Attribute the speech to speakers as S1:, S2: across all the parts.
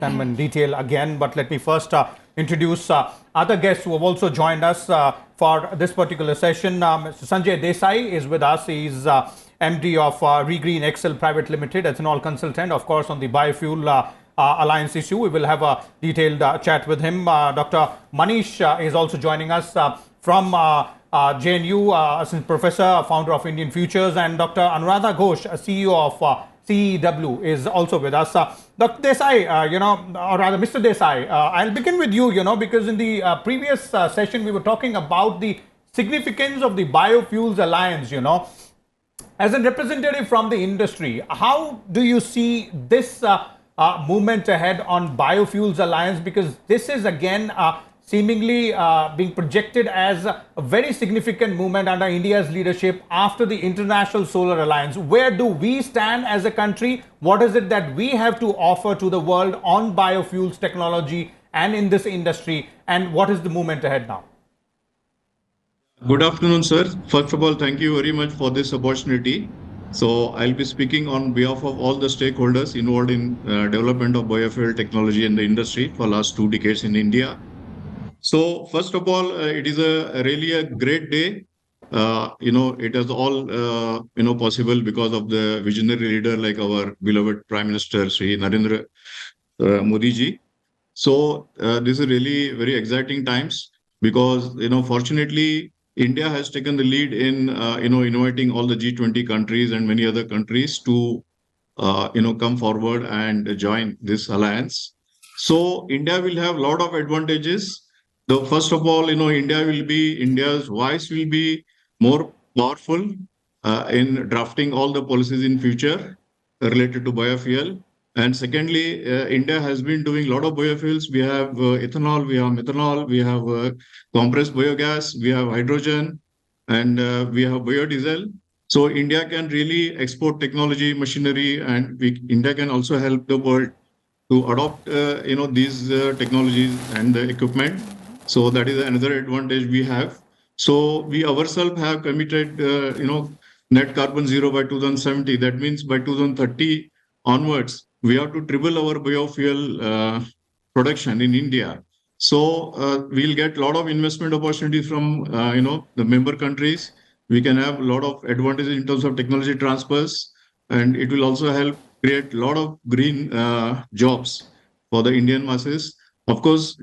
S1: them in detail again, but let me first introduce other guests who have also joined us for this particular session. Mr. Sanjay Desai is with us. He's MD of Regreen Excel Private Limited, ethanol consultant, of course, on the biofuel alliance issue. We will have a detailed chat with him. Dr. Manish is also joining us from JNU, assistant professor, founder of Indian Futures, and Dr. Anuradha Ghosh, CEO of CEW, is also with us. Dr. Desai, or rather Mr. Desai, I'll begin with you, because in the previous session we were talking about the significance of the Biofuels Alliance, As a representative from the industry, how do you see this movement ahead on Biofuels Alliance? Because this is again seemingly being projected as a very significant movement under India's leadership after the International Solar Alliance. Where do we stand as a country? What is it that we have to offer to the world on biofuels technology and in this industry? And what is the movement ahead now?
S2: Good afternoon, sir. First of all, thank you very much for this opportunity. So I'll be speaking on behalf of all the stakeholders involved in development of biofuel technology in the industry for last 2 decades in India. So first of all, it is really a great day. It is all possible because of the visionary leader like our beloved Prime Minister Sri Narendra Modi ji. So this is really very exciting times because fortunately India has taken the lead in inviting all the G20 countries and many other countries to come forward and join this alliance. So India will have a lot of advantages. First of all, India's voice will be more powerful in drafting all the policies in future related to biofuel. And secondly, India has been doing a lot of biofuels. We have ethanol, we have methanol, we have compressed biogas, we have hydrogen, and we have biodiesel. So India can really export technology, machinery, and India can also help the world to adopt these technologies and the equipment. So that is another advantage we have. So we ourselves have committed, net carbon zero by 2070. That means by 2030 onwards, we have to triple our biofuel production in India. So we'll get a lot of investment opportunities from, the member countries. We can have a lot of advantages in terms of technology transfers, and it will also help create a lot of green jobs for the Indian masses. Of course,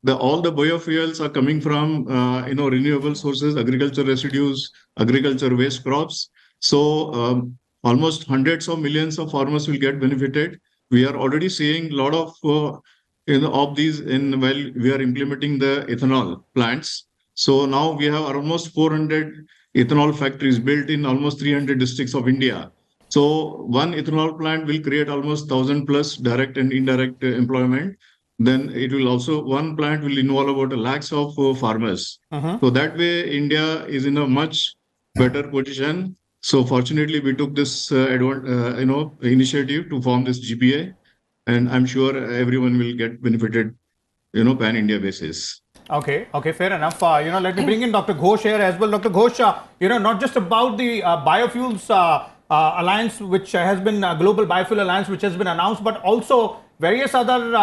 S2: all the biofuels are coming from renewable sources, agriculture residues, agriculture waste crops. So almost hundreds of millions of farmers will get benefited. We are already seeing a lot of these while we are implementing the ethanol plants. So now we have almost 400 ethanol factories built in almost 300 districts of India. So one ethanol plant will create almost 1,000 plus direct and indirect employment. Then it will also, one plant will involve about lakhs of farmers. So that way, India is in a much better position. So fortunately, we took this initiative to form this GPA, and I'm sure everyone will get benefited, pan-India basis.
S1: Okay, fair enough. Let me bring in Dr. Ghosh here as well. Dr. Ghosh, not just about the biofuels alliance, which has been a global biofuel alliance, which has been announced, but also various other,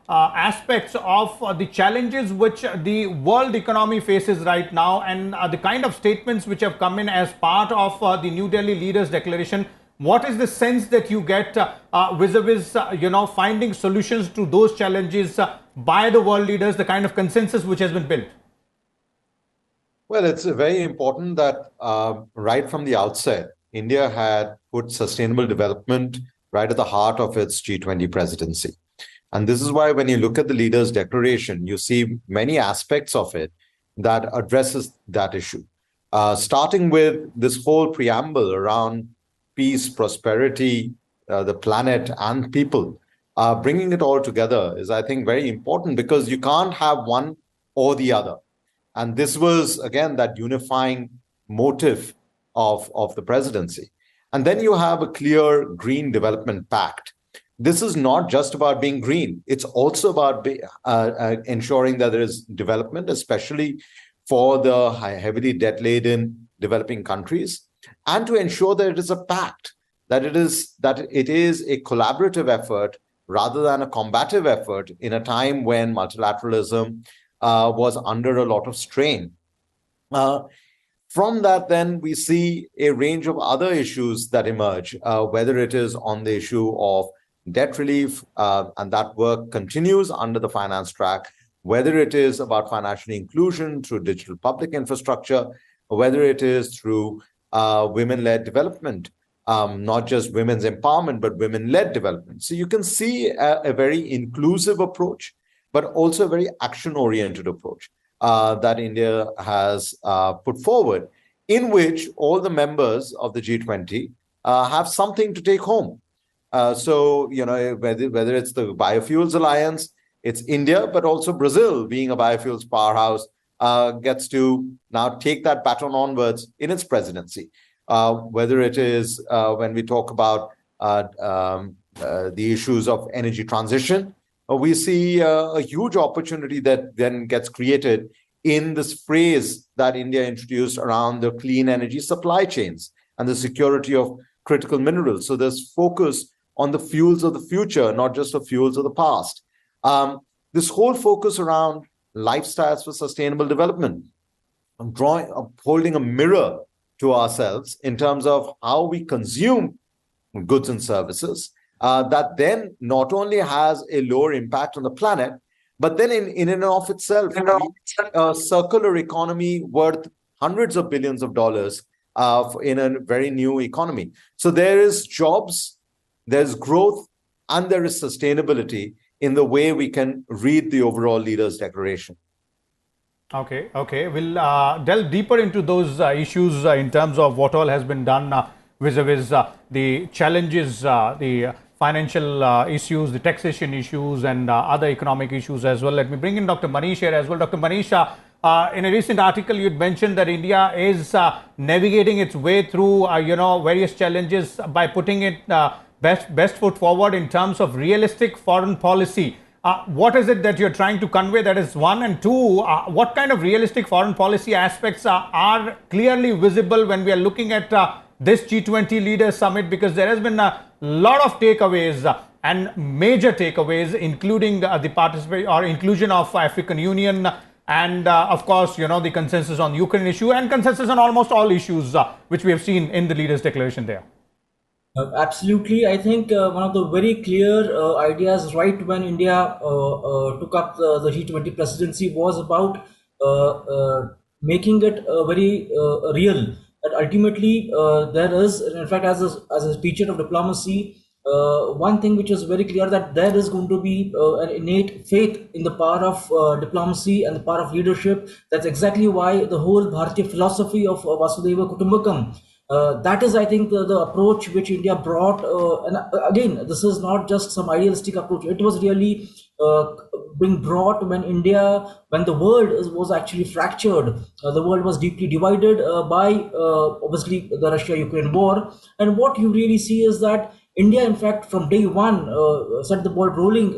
S1: aspects of the challenges which the world economy faces right now, and the kind of statements which have come in as part of the New Delhi leaders' declaration. What is the sense that you get vis-a-vis, finding solutions to those challenges by the world leaders, the kind of consensus which has been built?
S3: Well, it's very important that right from the outset, India had put sustainable development right at the heart of its G20 presidency. And this is why when you look at the leaders' declaration, you see many aspects of it that addresses that issue. Starting with this whole preamble around peace, prosperity, the planet and people, bringing it all together is, I think, very important because you can't have one or the other. And this was, again, that unifying motive of the presidency. And then you have a clear Green Development Pact. This is not just about being green. It's also about ensuring that there is development, especially for the heavily debt-laden developing countries, and to ensure that it is a pact, that it is a collaborative effort rather than a combative effort in a time when multilateralism was under a lot of strain. From that, then we see a range of other issues that emerge, whether it is on the issue of debt relief, and that work continues under the finance track, whether it is about financial inclusion through digital public infrastructure, whether it is through women-led development, not just women's empowerment, but women-led development. So you can see a very inclusive approach, but also a very action-oriented approach that India has put forward, in which all the members of the G20 have something to take home. So, whether it's the Biofuels Alliance, it's India, but also Brazil, being a biofuels powerhouse, gets to now take that baton onwards in its presidency. Whether it is when we talk about the issues of energy transition, we see a huge opportunity that then gets created in this phrase that India introduced around the clean energy supply chains and the security of critical minerals. So there's focus on the fuels of the future, not just the fuels of the past. This whole focus around lifestyles for sustainable development, holding a mirror to ourselves in terms of how we consume goods and services, that then not only has a lower impact on the planet, but then in and of itself, a circular economy worth hundreds of billions of dollars in a very new economy. So there is jobs, there's growth, and there is sustainability in the way we can read the overall leaders' declaration.
S1: Okay. We'll delve deeper into those issues in terms of what all has been done vis-a-vis the challenges, the financial issues, the taxation issues, and other economic issues as well. Let me bring in Dr. Manish here as well. Dr. Manish, in a recent article, you'd mentioned that India is navigating its way through, various challenges by putting it best foot forward in terms of realistic foreign policy. What is it that you're trying to convey? That is one. And two, what kind of realistic foreign policy aspects are clearly visible when we are looking at this G20 Leaders Summit? Because there has been a lot of takeaways and major takeaways, including the participation or inclusion of African Union and, of course, the consensus on the Ukraine issue and consensus on almost all issues which we have seen in the leaders' declaration there.
S4: Absolutely. I think one of the very clear ideas right when India took up the G20 presidency was about making it very real. That ultimately there is, in fact, as a teacher of diplomacy, one thing which is very clear, that there is going to be an innate faith in the power of diplomacy and the power of leadership. That's exactly why the whole Bharatiya philosophy of Vasudhaiva Kutumbakam, that is, I think, the approach which India brought. And again, this is not just some idealistic approach. It was really being brought when the world was actually fractured. The world was deeply divided by, obviously, the Russia-Ukraine war. And what you really see is that India, in fact, from day one, set the ball rolling.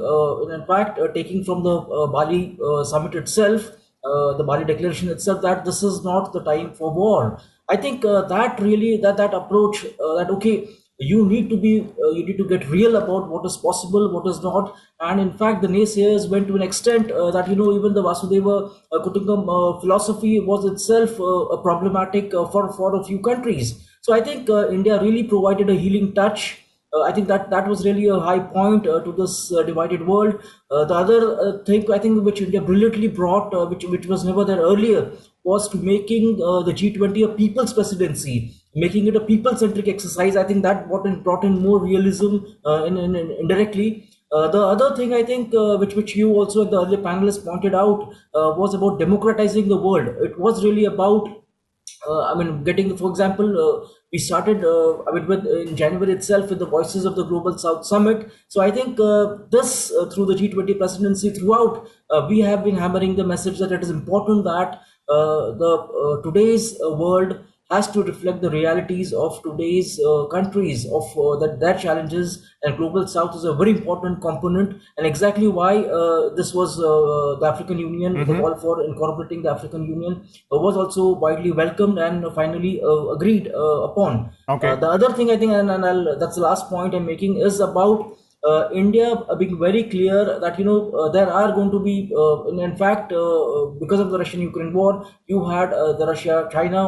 S4: In fact, taking from the Bali summit itself, the Bali declaration itself, that this is not the time for war. I think that really that approach, that okay, you need to get real about what is possible, what is not. And in fact, the naysayers went to an extent that even the Vasudhaiva Kutumbakam philosophy was itself problematic for a few countries. So I think India really provided a healing touch. I think that was really a high point to this divided world. The other thing, I think, which India brilliantly brought, which was never there earlier, was to making the G20 a people's presidency, making it a people-centric exercise. I think that brought in more realism indirectly. The other thing, I think, which you also, the earlier panelists pointed out, was about democratizing the world. It was really about getting, for example, we started in January itself with the Voices of the Global South Summit. So I think this through the G20 presidency throughout, we have been hammering the message that it is important that today's world has to reflect the realities of today's countries, of their challenges, and Global South is a very important component, and exactly why this was the African Union, the call for incorporating the African Union was also widely welcomed and finally agreed upon.
S1: Okay.
S4: The other thing, I think, and that's the last point I'm making, is about India being very clear that there are going to be, in fact, because of the Russian-Ukraine war, you had the Russia-China,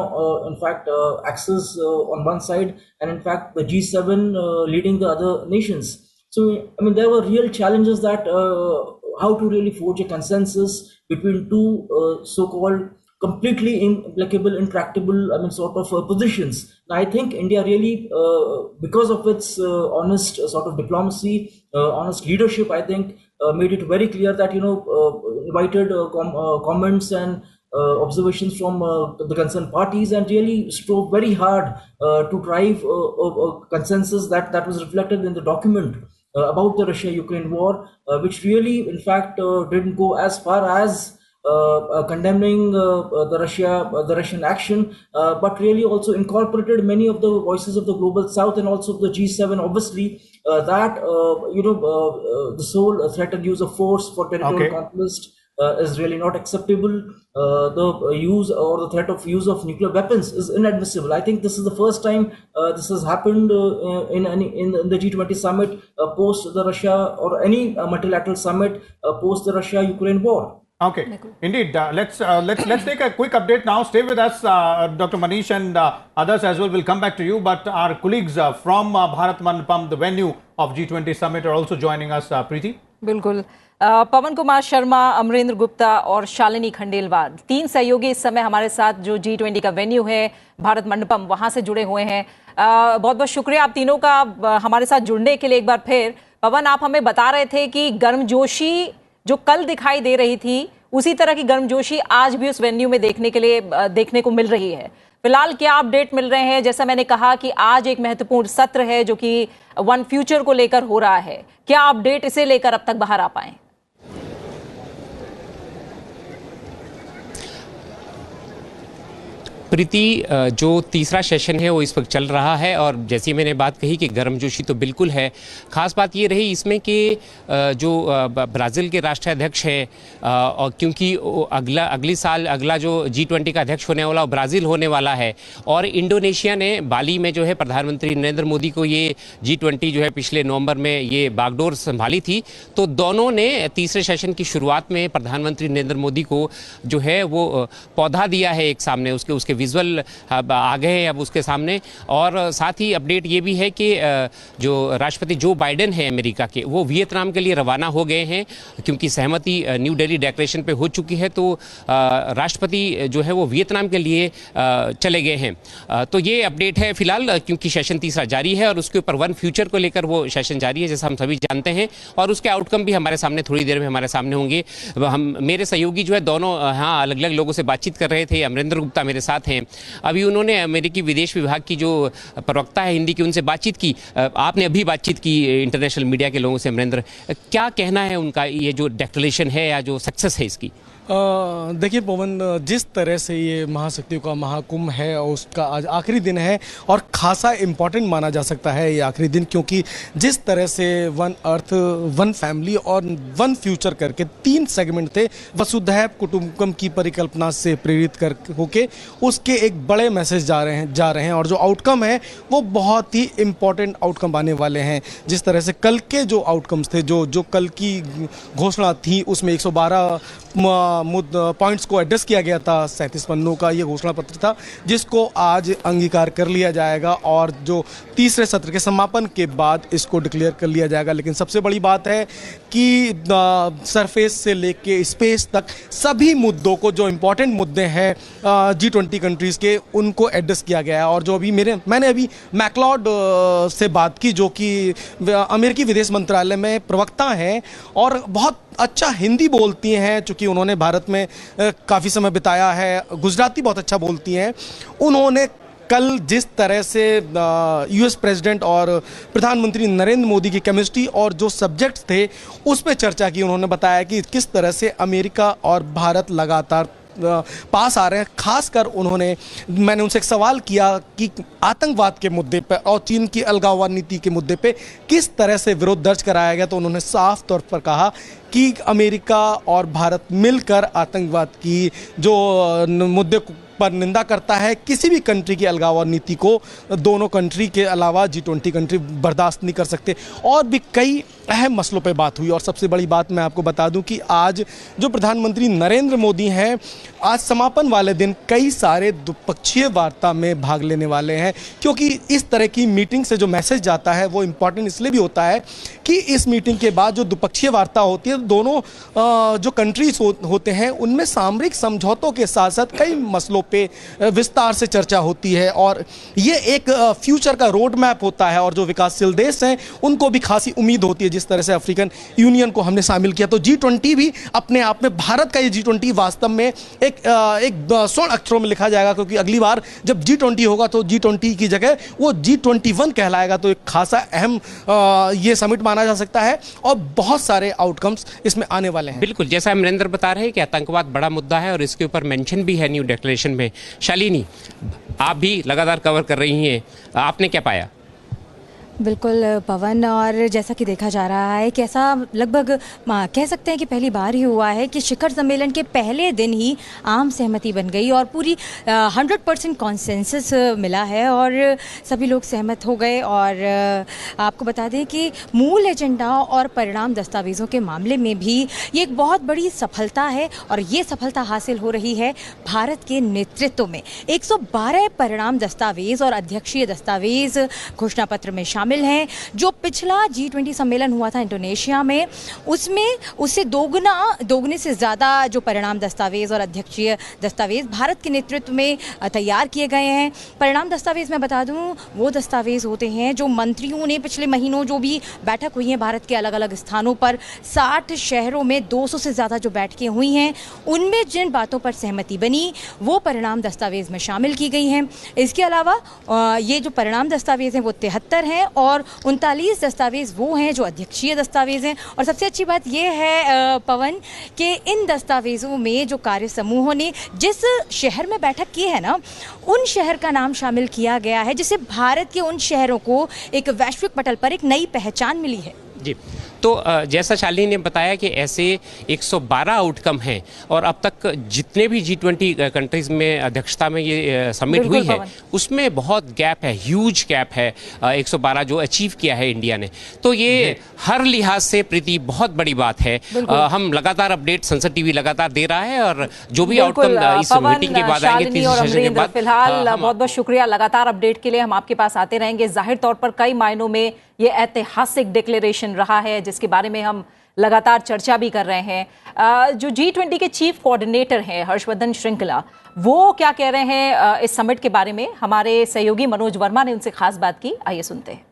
S4: in fact, axis on one side, and in fact the G7 leading the other nations. So, I mean, there were real challenges that how to really forge a consensus between two so-called completely implacable, intractable, I mean, sort of positions. Now, I think India really, because of its honest sort of diplomacy, honest leadership, I think made it very clear that, invited comments and observations from the concerned parties, and really strove very hard to drive a consensus that was reflected in the document about the Russia-Ukraine war, which really, in fact, didn't go as far as condemning the Russian action, but really also incorporated many of the voices of the global South and also the G7. Obviously, that the sole threat and use of force for territorial conquest is really not acceptable. The use or the threat of use of nuclear weapons is inadmissible. I think this is the first time this has happened in the G20 summit post the Russia, or any multilateral summit post the Russia-Ukraine war.
S1: Okay, indeed. Let's take a quick update now. Stay with us, Dr. Manish, and others as well. We'll come back to you. But our colleagues from Bharat Mandapam, the venue of G20 summit, are also joining us. Preeti?
S5: बिल्कुल। पवन कुमार शर्मा, अमरेंद्र गुप्ता और शालिनी खंडेलवाल, 3 सहयोगी इस समय हमारे साथ जो G20 का venue है भारत मंडपम, वहां से जुड़े हुए हैं। बहुत बहुत शुक्रिया आप तीनों का हमारे साथ जुड़ने के लिए। एक बार फिर पवन, आप हमें बता रहे थे कि गर्मजोशी जो कल दिखाई दे रही थी, उसी तरह की गर्मजोशी आज भी उस वेन्यू में देखने को मिल रही है। फिलहाल क्या अपडेट मिल रहे हैं? जैसा मैंने कहा कि आज एक महत्वपूर्ण सत्र है जो कि वन फ्यूचर को लेकर हो रहा है, क्या अपडेट इसे लेकर अब तक बाहर आ पाए?
S6: प्रीति, जो तीसरा सेशन है वो इस वक्त चल रहा है और जैसी मैंने बात कही कि गर्मजोशी तो बिल्कुल है। ख़ास बात ये रही इसमें कि जो ब्राज़ील के राष्ट्राध्यक्ष है, और क्योंकि अगला जो G20 का अध्यक्ष होने वाला ब्राज़ील होने वाला है, और इंडोनेशिया ने बाली में जो है प्रधानमंत्री नरेंद्र मोदी को ये G20 जो है पिछले नवंबर में ये बागडोर संभाली थी, तो दोनों ने तीसरे सेशन की शुरुआत में प्रधानमंत्री नरेंद्र मोदी को जो है वो पौधा दिया है एक सामने, उसके विजुअल आ गए हैं अब उसके सामने। और साथ ही अपडेट ये भी है कि जो राष्ट्रपति जो बाइडेन है अमेरिका के, वो वियतनाम के लिए रवाना हो गए हैं क्योंकि सहमति न्यू दिल्ली डिक्लेरेशन पे हो चुकी है, तो राष्ट्रपति जो है वो वियतनाम के लिए चले गए हैं। तो ये अपडेट है फिलहाल, क्योंकि सेशन तीसरा जारी है और उसके ऊपर वन फ्यूचर को लेकर वो सेशन जारी है जैसा हम सभी जानते हैं, और उसके आउटकम भी हमारे सामने थोड़ी देर में हमारे सामने होंगे। मेरे सहयोगी जो है दोनों हाँ अलग अलग लोगों से बातचीत कर रहे थे। अमरेंद्र गुप्ता मेरे साथ हैं। अभी उन्होंने अमेरिकी विदेश विभाग की जो प्रवक्ता है हिंदी की, उनसे बातचीत की। आपने अभी बातचीत की इंटरनेशनल मीडिया के लोगों से। अमरेंद्र, क्या कहना है उनका, ये जो डिक्लेरेशन है या जो सक्सेस है इसकी?
S7: देखिए पवन, जिस तरह से ये महाशक्तियों का महाकुंभ है और उसका आज आखिरी दिन है और खासा इम्पॉर्टेंट माना जा सकता है ये आखिरी दिन, क्योंकि जिस तरह से वन अर्थ, वन फैमिली और वन फ्यूचर करके 3 सेगमेंट थे, वसुधैव कुटुंबकम की परिकल्पना से प्रेरित कर होके उसके एक बड़े मैसेज जा रहे हैं और जो आउटकम है वो बहुत ही इम्पॉर्टेंट आउटकम आने वाले हैं। जिस तरह से कल के जो आउटकम्स थे, जो कल की घोषणा थी, उसमें 112 पॉइंट्स को एड्रेस किया गया था। 37 पन्नों का ये घोषणा पत्र था जिसको आज अंगीकार कर लिया जाएगा और जो तीसरे सत्र के समापन के बाद इसको डिक्लेयर कर लिया जाएगा। लेकिन सबसे बड़ी बात है कि सरफेस से लेके स्पेस तक सभी मुद्दों को, जो इम्पोर्टेंट मुद्दे हैं G20 कंट्रीज़ के, उनको एड्रेस किया गया है। और जो अभी मैंने अभी मैकलॉड से बात की, जो कि अमेरिकी विदेश मंत्रालय में प्रवक्ता हैं और बहुत अच्छा हिंदी बोलती हैं, चूँकि उन्होंने भारत में काफ़ी समय बिताया है, गुजराती बहुत अच्छा बोलती हैं। उन्होंने कल जिस तरह से यूएस प्रेसिडेंट और प्रधानमंत्री नरेंद्र मोदी की केमिस्ट्री और जो सब्जेक्ट्स थे उस पर चर्चा की। उन्होंने बताया कि किस तरह से अमेरिका और भारत लगातार पास आ रहे हैं। खासकर मैंने उनसे एक सवाल किया कि आतंकवाद के मुद्दे पर और चीन की अलगाववाद नीति के मुद्दे पे किस तरह से विरोध दर्ज कराया गया, तो उन्होंने साफ तौर पर कहा कि अमेरिका और भारत मिलकर आतंकवाद की जो मुद्दे पर निंदा करता है। किसी भी कंट्री की अलगाववाद नीति को दोनों कंट्री के अलावा G20 कंट्री बर्दाश्त नहीं कर सकते। और भी कई अहम मसलों पे बात हुई। और सबसे बड़ी बात मैं आपको बता दूं कि आज जो प्रधानमंत्री नरेंद्र मोदी हैं, आज समापन वाले दिन कई सारे द्विपक्षीय वार्ता में भाग लेने वाले हैं, क्योंकि इस तरह की मीटिंग से जो मैसेज जाता है वो इम्पॉर्टेंट इसलिए भी होता है कि इस मीटिंग के बाद जो द्विपक्षीय वार्ता होती है, दोनों जो कंट्रीज होते हैं उनमें सामरिक समझौतों के साथ साथ कई मसलों पे विस्तार से चर्चा होती है, और ये एक फ्यूचर का रोड मैप होता है। और जो विकासशील देश हैं उनको भी खासी उम्मीद होती है, जिस तरह से अफ्रीकन यूनियन को हमने शामिल किया, तो G20 भी अपने आप में, भारत का ये G20 वास्तव में एक स्वर्ण अक्षरों में लिखा जाएगा, क्योंकि अगली बार जब G20 होगा तो G20 की जगह वो G21 कहलाएगा। तो एक खासा अहम ये समिट माना जा सकता है और बहुत सारे आउटकम्स इसमें आने वाले हैं।
S6: बिल्कुल, जैसा अमरेंद्र बता रहे हैं कि आतंकवाद बड़ा मुद्दा है और इसके ऊपर मेंशन भी है न्यू डिक्लेरेशन में। शालिनी, आप भी लगातार कवर कर रही हैं, आपने क्या पाया?
S8: बिल्कुल पवन, और जैसा कि देखा जा रहा है कि ऐसा लगभग कह सकते हैं कि पहली बार ही हुआ है कि शिखर सम्मेलन के पहले दिन ही आम सहमति बन गई और पूरी 100% कॉन्सेंसस मिला है और सभी लोग सहमत हो गए। और आपको बता दें कि मूल एजेंडा और परिणाम दस्तावेज़ों के मामले में भी ये एक बहुत बड़ी सफलता है, और ये सफलता हासिल हो रही है भारत के नेतृत्व में। 112 परिणाम दस्तावेज़ और अध्यक्षीय दस्तावेज़ घोषणा पत्र में शामिल हैं। जो पिछला G20 सम्मेलन हुआ था इंडोनेशिया में, उसमें उससे दोगुने से ज़्यादा जो परिणाम दस्तावेज़ और अध्यक्षीय दस्तावेज़ भारत के नेतृत्व में तैयार किए गए हैं। परिणाम दस्तावेज़ मैं बता दूं, वो दस्तावेज़ होते हैं जो मंत्रियों ने पिछले महीनों जो भी बैठक हुई है भारत के अलग अलग स्थानों पर, 60 शहरों में 200 से ज़्यादा जो बैठकें हुई हैं, उनमें जिन बातों पर सहमति बनी वो परिणाम दस्तावेज़ में शामिल की गई हैं। इसके अलावा ये जो परिणाम दस्तावेज़ हैं वो 73 हैं और 39 दस्तावेज़ वो हैं जो अध्यक्षीय दस्तावेज़ हैं। और सबसे अच्छी बात यह है पवन कि इन दस्तावेज़ों में जो कार्य समूहों ने जिस शहर में बैठक की है ना, उन शहर का नाम शामिल किया गया है, जिससे भारत के उन शहरों को एक वैश्विक पटल पर एक नई पहचान मिली है।
S6: जी, तो जैसा शालिनी ने बताया कि ऐसे 112 आउटकम हैं और अब तक जितने भी G20 कंट्रीज में अध्यक्षता में ये समिट हुई है उसमें बहुत गैप है, ह्यूज गैप है 112 जो अचीव किया है इंडिया ने। तो ये हर लिहाज से प्रीति बहुत बड़ी बात है। हम लगातार अपडेट संसद टीवी लगातार दे रहा है और जो भी आउटकम इस मीटिंग के बाद आएंगे, तीसरे सेशन के बाद।
S5: फिलहाल बहुत बहुत शुक्रिया लगातार अपडेट के लिए, हम आपके पास आते रहेंगे। जाहिर तौर पर कई मायनों में ये ऐतिहासिक डिक्लेरेशन रहा है जिसके बारे में हम लगातार चर्चा भी कर रहे हैं। जो G20 के चीफ कोऑर्डिनेटर हैं हर्षवर्धन श्रृंखला, वो क्या कह रहे हैं इस समिट के बारे में? हमारे सहयोगी मनोज वर्मा ने उनसे खास बात की, आइए सुनते हैं।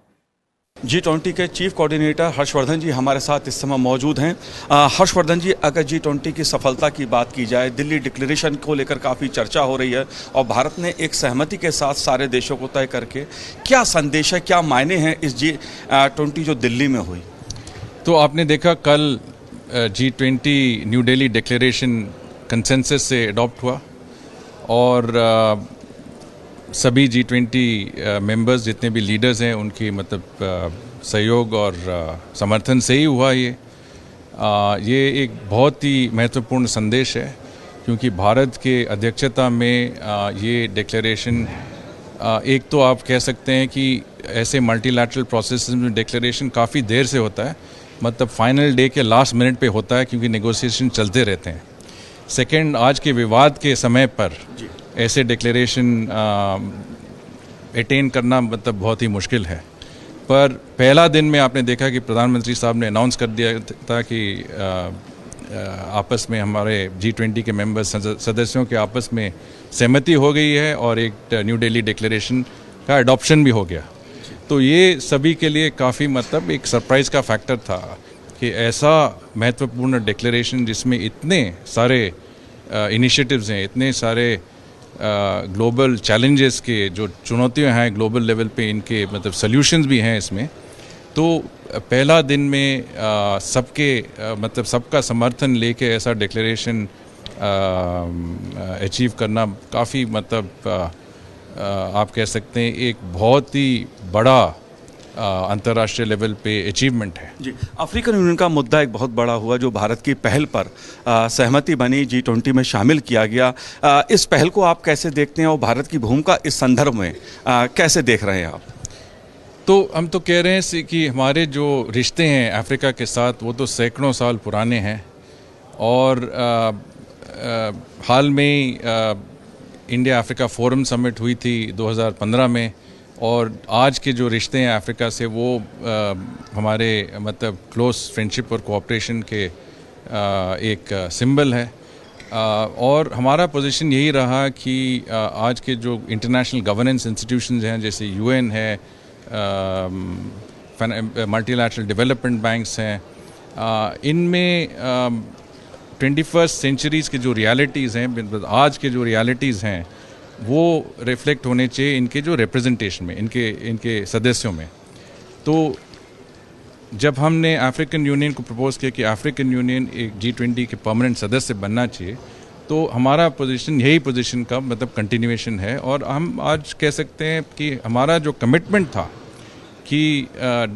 S9: G20 के चीफ कोऑर्डिनेटर हर्षवर्धन जी हमारे साथ इस समय मौजूद हैं। हर्षवर्धन जी, अगर G20 की सफलता की बात की जाए, दिल्ली डिक्लेरेशन को लेकर काफ़ी चर्चा हो रही है और भारत ने एक सहमति के साथ सारे देशों को तय करके, क्या संदेश है, क्या मायने हैं इस G20 जो दिल्ली में हुई?
S10: तो आपने देखा कल G20 new Delhi declaration consensus से अडॉप्ट हुआ और सभी G20 मेंबर्स जितने भी लीडर्स हैं उनकी मतलब सहयोग और समर्थन से ही हुआ ये एक बहुत ही महत्वपूर्ण संदेश है, क्योंकि भारत के अध्यक्षता में ये डिक्लेरेशन एक तो आप कह सकते हैं कि ऐसे मल्टीलैटरल प्रोसेस में डिक्लेरेशन काफ़ी देर से होता है, मतलब फाइनल डे के लास्ट मिनट पे होता है क्योंकि नेगोशिएशन चलते रहते हैं। सेकंड, आज के विवाद के समय पर ऐसे डिक्लेरेशन अटेन करना मतलब बहुत ही मुश्किल है। पर पहला दिन में आपने देखा कि प्रधानमंत्री साहब ने अनाउंस कर दिया था कि आपस में हमारे G20 के मेंबर्स सदस्यों के आपस में सहमति हो गई है और एक न्यू दिल्ली डिक्लेरेशन का अडॉप्शन भी हो गया। तो ये सभी के लिए काफ़ी मतलब एक सरप्राइज़ का फैक्टर था कि ऐसा महत्वपूर्ण डिक्लेरेशन जिसमें इतने सारे इनिशिएटिव्स हैं, इतने सारे ग्लोबल चैलेंजेस के जो चुनौतियां हैं ग्लोबल लेवल पे, इनके मतलब सॉल्यूशंस भी हैं इसमें। तो पहला दिन में सबके मतलब सबका समर्थन लेके ऐसा डिक्लेरेशन अचीव करना काफ़ी मतलब आप कह सकते हैं एक बहुत ही बड़ा अंतर्राष्ट्रीय लेवल पे अचीवमेंट है।
S9: जी, अफ्रीकन यूनियन का मुद्दा एक बहुत बड़ा हुआ जो भारत की पहल पर सहमति बनी, G20 में शामिल किया गया। इस पहल को आप कैसे देखते हैं और भारत की भूमिका इस संदर्भ में कैसे देख रहे हैं आप?
S10: तो हम तो कह रहे हैं कि हमारे जो रिश्ते हैं अफ्रीका के साथ वो तो सैकड़ों साल पुराने हैं और हाल में इंडिया अफ्रीका फोरम समिट हुई थी 2015 में और आज के जो रिश्ते हैं अफ्रीका से वो हमारे मतलब क्लोज फ्रेंडशिप और कोऑपरेशन के एक सिंबल है और हमारा पोजीशन यही रहा कि आज के जो इंटरनेशनल गवर्नेंस इंस्टीट्यूशंस हैं जैसे यूएन है, मल्टीलैटरल डेवलपमेंट बैंक्स हैं, इनमें 21st सेंचुरीज़ के जो रियलिटीज़ हैं, आज के जो रियलिटीज़ हैं वो रिफ्लेक्ट होने चाहिए इनके जो रिप्रेजेंटेशन में, इनके सदस्यों में। तो जब हमने अफ्रीकन यूनियन को प्रपोज किया कि अफ्रीकन यूनियन एक G20 के परमानेंट सदस्य बनना चाहिए, तो हमारा पोजीशन यही पोजीशन का मतलब कंटिन्यूएशन है और हम आज कह सकते हैं कि हमारा जो कमिटमेंट था कि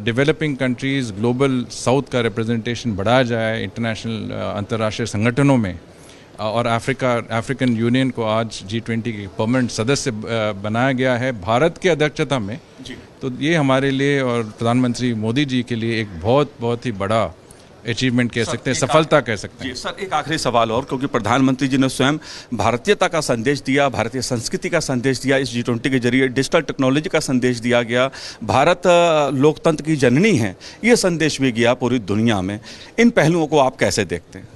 S10: डेवलपिंग कंट्रीज़ ग्लोबल साउथ का रिप्रेजेंटेशन बढ़ाया जाए इंटरनेशनल अंतर्राष्ट्रीय संगठनों में और अफ्रीकन यूनियन को आज G20 के परमानेंट सदस्य बनाया गया है भारत की अध्यक्षता में जी। तो ये हमारे लिए और प्रधानमंत्री मोदी जी के लिए एक बहुत ही बड़ा अचीवमेंट कह सकते हैं, सफलता कह सकते हैं।
S9: सर, एक आखिरी सवाल और, क्योंकि प्रधानमंत्री जी ने स्वयं भारतीयता का संदेश दिया, भारतीय संस्कृति का संदेश दिया, इस G20 के जरिए डिजिटल टेक्नोलॉजी का संदेश दिया गया, भारत लोकतंत्र की जननी है, ये संदेश भी गया पूरी दुनिया में। इन पहलुओं को आप कैसे देखते हैं?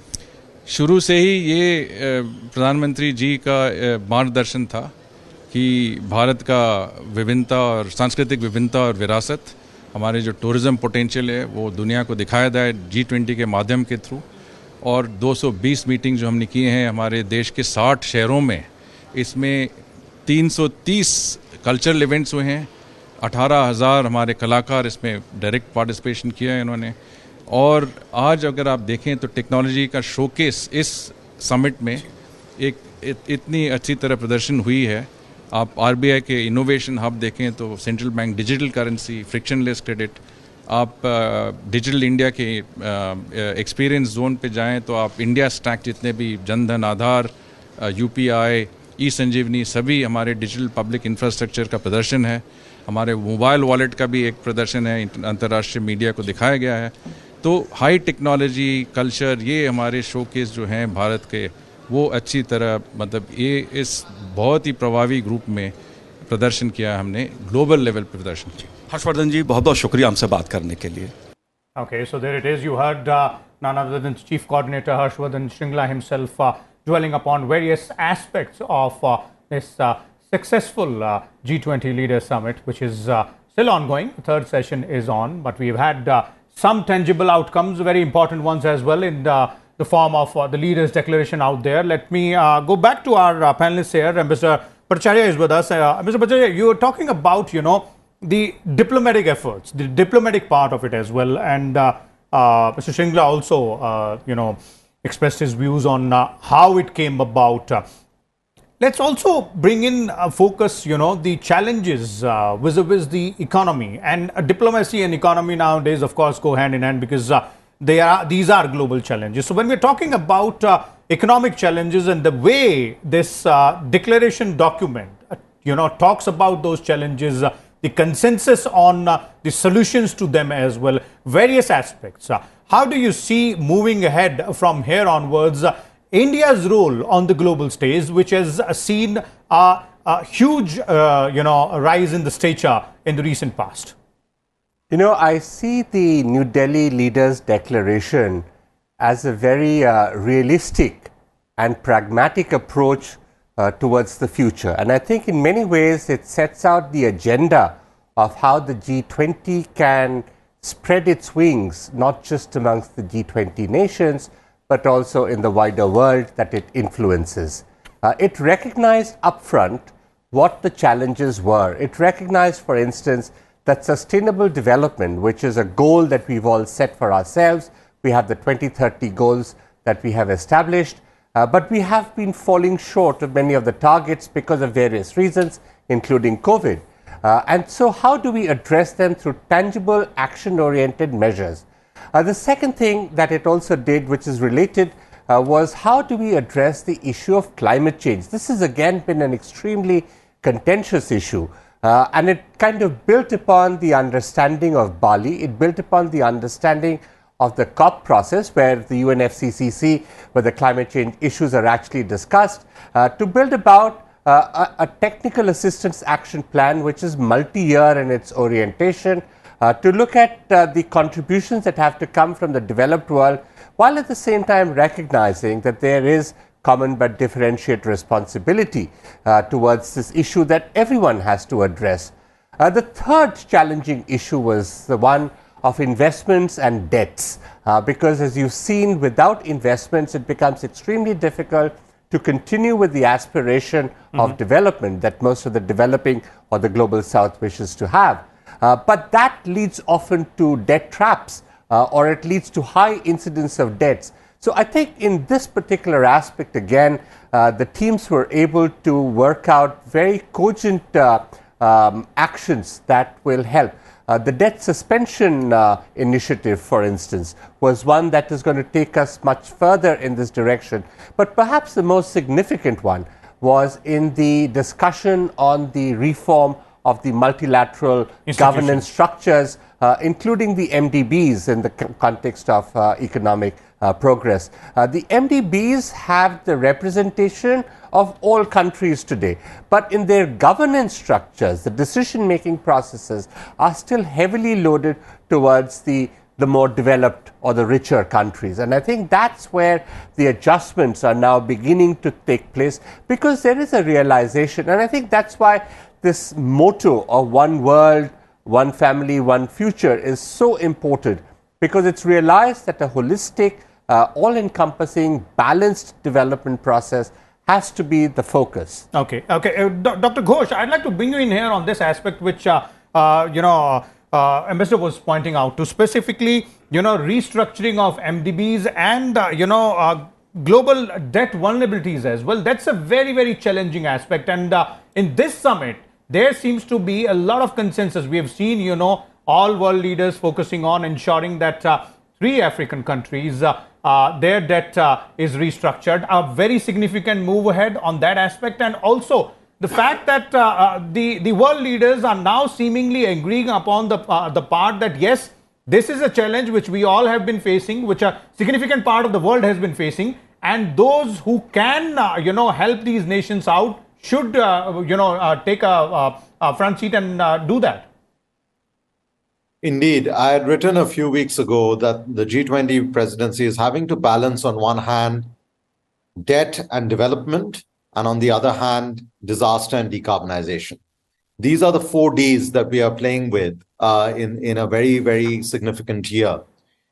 S10: शुरू से ही ये प्रधानमंत्री जी का मार्गदर्शन था कि भारत का विभिन्नता और सांस्कृतिक विभिन्नता और विरासत, हमारे जो टूरिज़्म पोटेंशियल है वो दुनिया को दिखाया जाए G20 के माध्यम के थ्रू। और 220 मीटिंग जो हमने किए हैं हमारे देश के 60 शहरों में, इसमें 330 कल्चरल इवेंट्स हुए हैं, 18,000 हमारे कलाकार इसमें डायरेक्ट पार्टिसिपेशन किया है इन्होंने। और आज अगर आप देखें तो टेक्नोलॉजी का शोकेस इस समिट में एक इतनी अच्छी तरह प्रदर्शन हुई है। आप RBI के इनोवेशन हब देखें तो central bank digital currency, frictionless credit, आप डिजिटल इंडिया के एक्सपीरियंस जोन पे जाएं तो आप इंडिया स्टैक जितने भी जनधन, आधार, UPI, ई-संजीवनी, सभी हमारे डिजिटल पब्लिक इंफ्रास्ट्रक्चर का प्रदर्शन है। हमारे मोबाइल वॉलेट का भी एक प्रदर्शन है, अंतर्राष्ट्रीय मीडिया को दिखाया गया है। तो हाई टेक्नोलॉजी, कल्चर, ये हमारे शोकेस जो हैं भारत के, वो अच्छी तरह मतलब ये इस बहुत ही प्रभावी ग्रुप में प्रदर्शन किया, हमने ग्लोबल लेवल पर प्रदर्शन किया।
S9: हर्षवर्धन जी, बहुत बहुत शुक्रिया हमसे बात करने के लिए।
S1: Okay, so there it is. You heard none other than Chief Coordinator Harshvardhan Shringla himself dwelling upon various aspects of this successful G20 Leaders Summit, which is still ongoing. The third session is on, but we've had some tangible outcomes, very important ones as well, in the form of the leaders' declaration out there. Let me go back to our panelists here. Mr. Bhattacharya is with us. Mr. Bhattacharya, you were talking about, the diplomatic efforts, the diplomatic part of it as well. And Mr. Shringla also, expressed his views on how it came about. Let's also bring in focus, the challenges vis-a-vis the economy. And diplomacy and economy nowadays, of course, go hand in hand because these are global challenges. So when we're talking about economic challenges and the way this declaration document, talks about those challenges, the consensus on the solutions to them as well, various aspects. How do you see moving ahead from here onwards India's role on the global stage, which has seen a huge, rise in the stature in the recent past?
S11: I see the New Delhi Leaders' Declaration as a very realistic and pragmatic approach towards the future. And I think in many ways it sets out the agenda of how the G20 can spread its wings, not just amongst the G20 nations, but also in the wider world that it influences. It recognized upfront what the challenges were. It recognized, for instance, that sustainable development, which is a goal that we've all set for ourselves, we have the 2030 goals that we have established, but we have been falling short of many of the targets because of various reasons, including COVID. And so how do we address them through tangible, action-oriented measures? The second thing that it also did, which is related, was how do we address the issue of climate change? This has again been an extremely contentious issue. And it kind of built upon the understanding of Bali. It built upon the understanding of the COP process, where the UNFCCC, where the climate change issues are actually discussed, to build about a technical assistance action plan which is multi-year in its orientation, to look at the contributions that have to come from the developed world, while at the same time recognizing that there is common but differentiate responsibility towards this issue that everyone has to address. The third challenging issue was the one of investments and debts, because as you've seen, without investments it becomes extremely difficult to continue with the aspiration of development that most of the developing or the global south wishes to have. But that leads often to debt traps, or it leads to high incidence of debts. So I think in this particular aspect, again, the teams were able to work out very cogent actions that will help. The debt suspension initiative, for instance, was one that is going to take us much further in this direction. But perhaps the most significant one was in the discussion on the reform of the multilateral governance structures, including the MDBs in the context of economic progress. The MDBs have the representation of all countries today, but in their governance structures, the decision-making processes are still heavily loaded towards the more developed or the richer countries. And I think that's where the adjustments are now beginning to take place, because there is a realization, and I think that's why this motto of one world, one family, one future is so important, because it's realized that a holistic, all-encompassing, balanced development process has to be the focus.
S1: Okay. Dr. Ghosh, I'd like to bring you in here on this aspect which, Ambassador was pointing out, to specifically, restructuring of MDBs and, global debt vulnerabilities as well. That's a very, very challenging aspect. And in this summit, there seems to be a lot of consensus. We have seen, all world leaders focusing on ensuring that 3 African countries, their debt is restructured. A very significant move ahead on that aspect. And also the fact that the world leaders are now seemingly agreeing upon the part that, yes, this is a challenge which we all have been facing, which a significant part of the world has been facing. And those who can, help these nations out should, take a front seat and do that.
S3: Indeed, I had written a few weeks ago that the G20 presidency is having to balance, on one hand, debt and development, and on the other hand, disaster and decarbonization. These are the 4 Ds that we are playing with in a very, very significant year.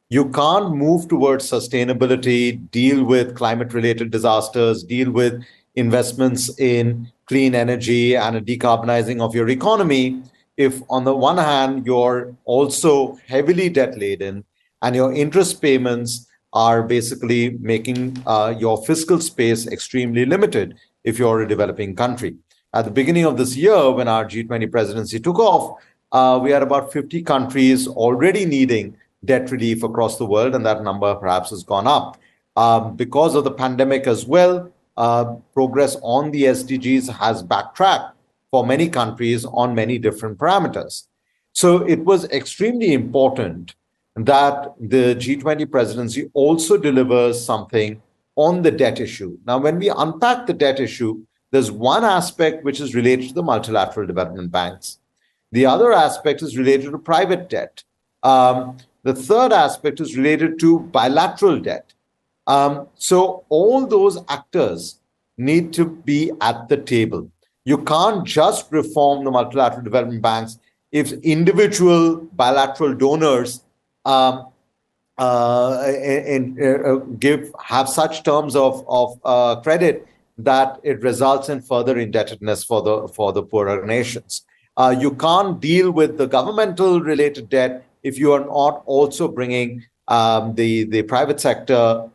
S3: You can't move towards sustainability, deal with climate-related disasters, deal with investments in clean energy and a decarbonizing of your economy if, on the one hand, you're also heavily debt-laden and your interest payments are basically making your fiscal space extremely limited if you're a developing country. At the beginning of this year, when our G20 presidency took off, we had about 50 countries already needing debt relief across the world, and that number perhaps has gone up. Because of the pandemic as well, progress on the SDGs has backtracked for many countries on many different parameters. So it was extremely important that the G20 presidency also delivers something on the debt issue. Now, when we unpack the debt issue, there's one aspect which is related to the multilateral development banks. The other aspect is related to private debt. The third aspect is related to bilateral debt. So all those actors need to be at the table. You can't just reform the multilateral development banks if individual bilateral donors have such terms of credit that it results in further indebtedness for the poorer nations. You can't deal with the governmental related debt if you are not also bringing the private sector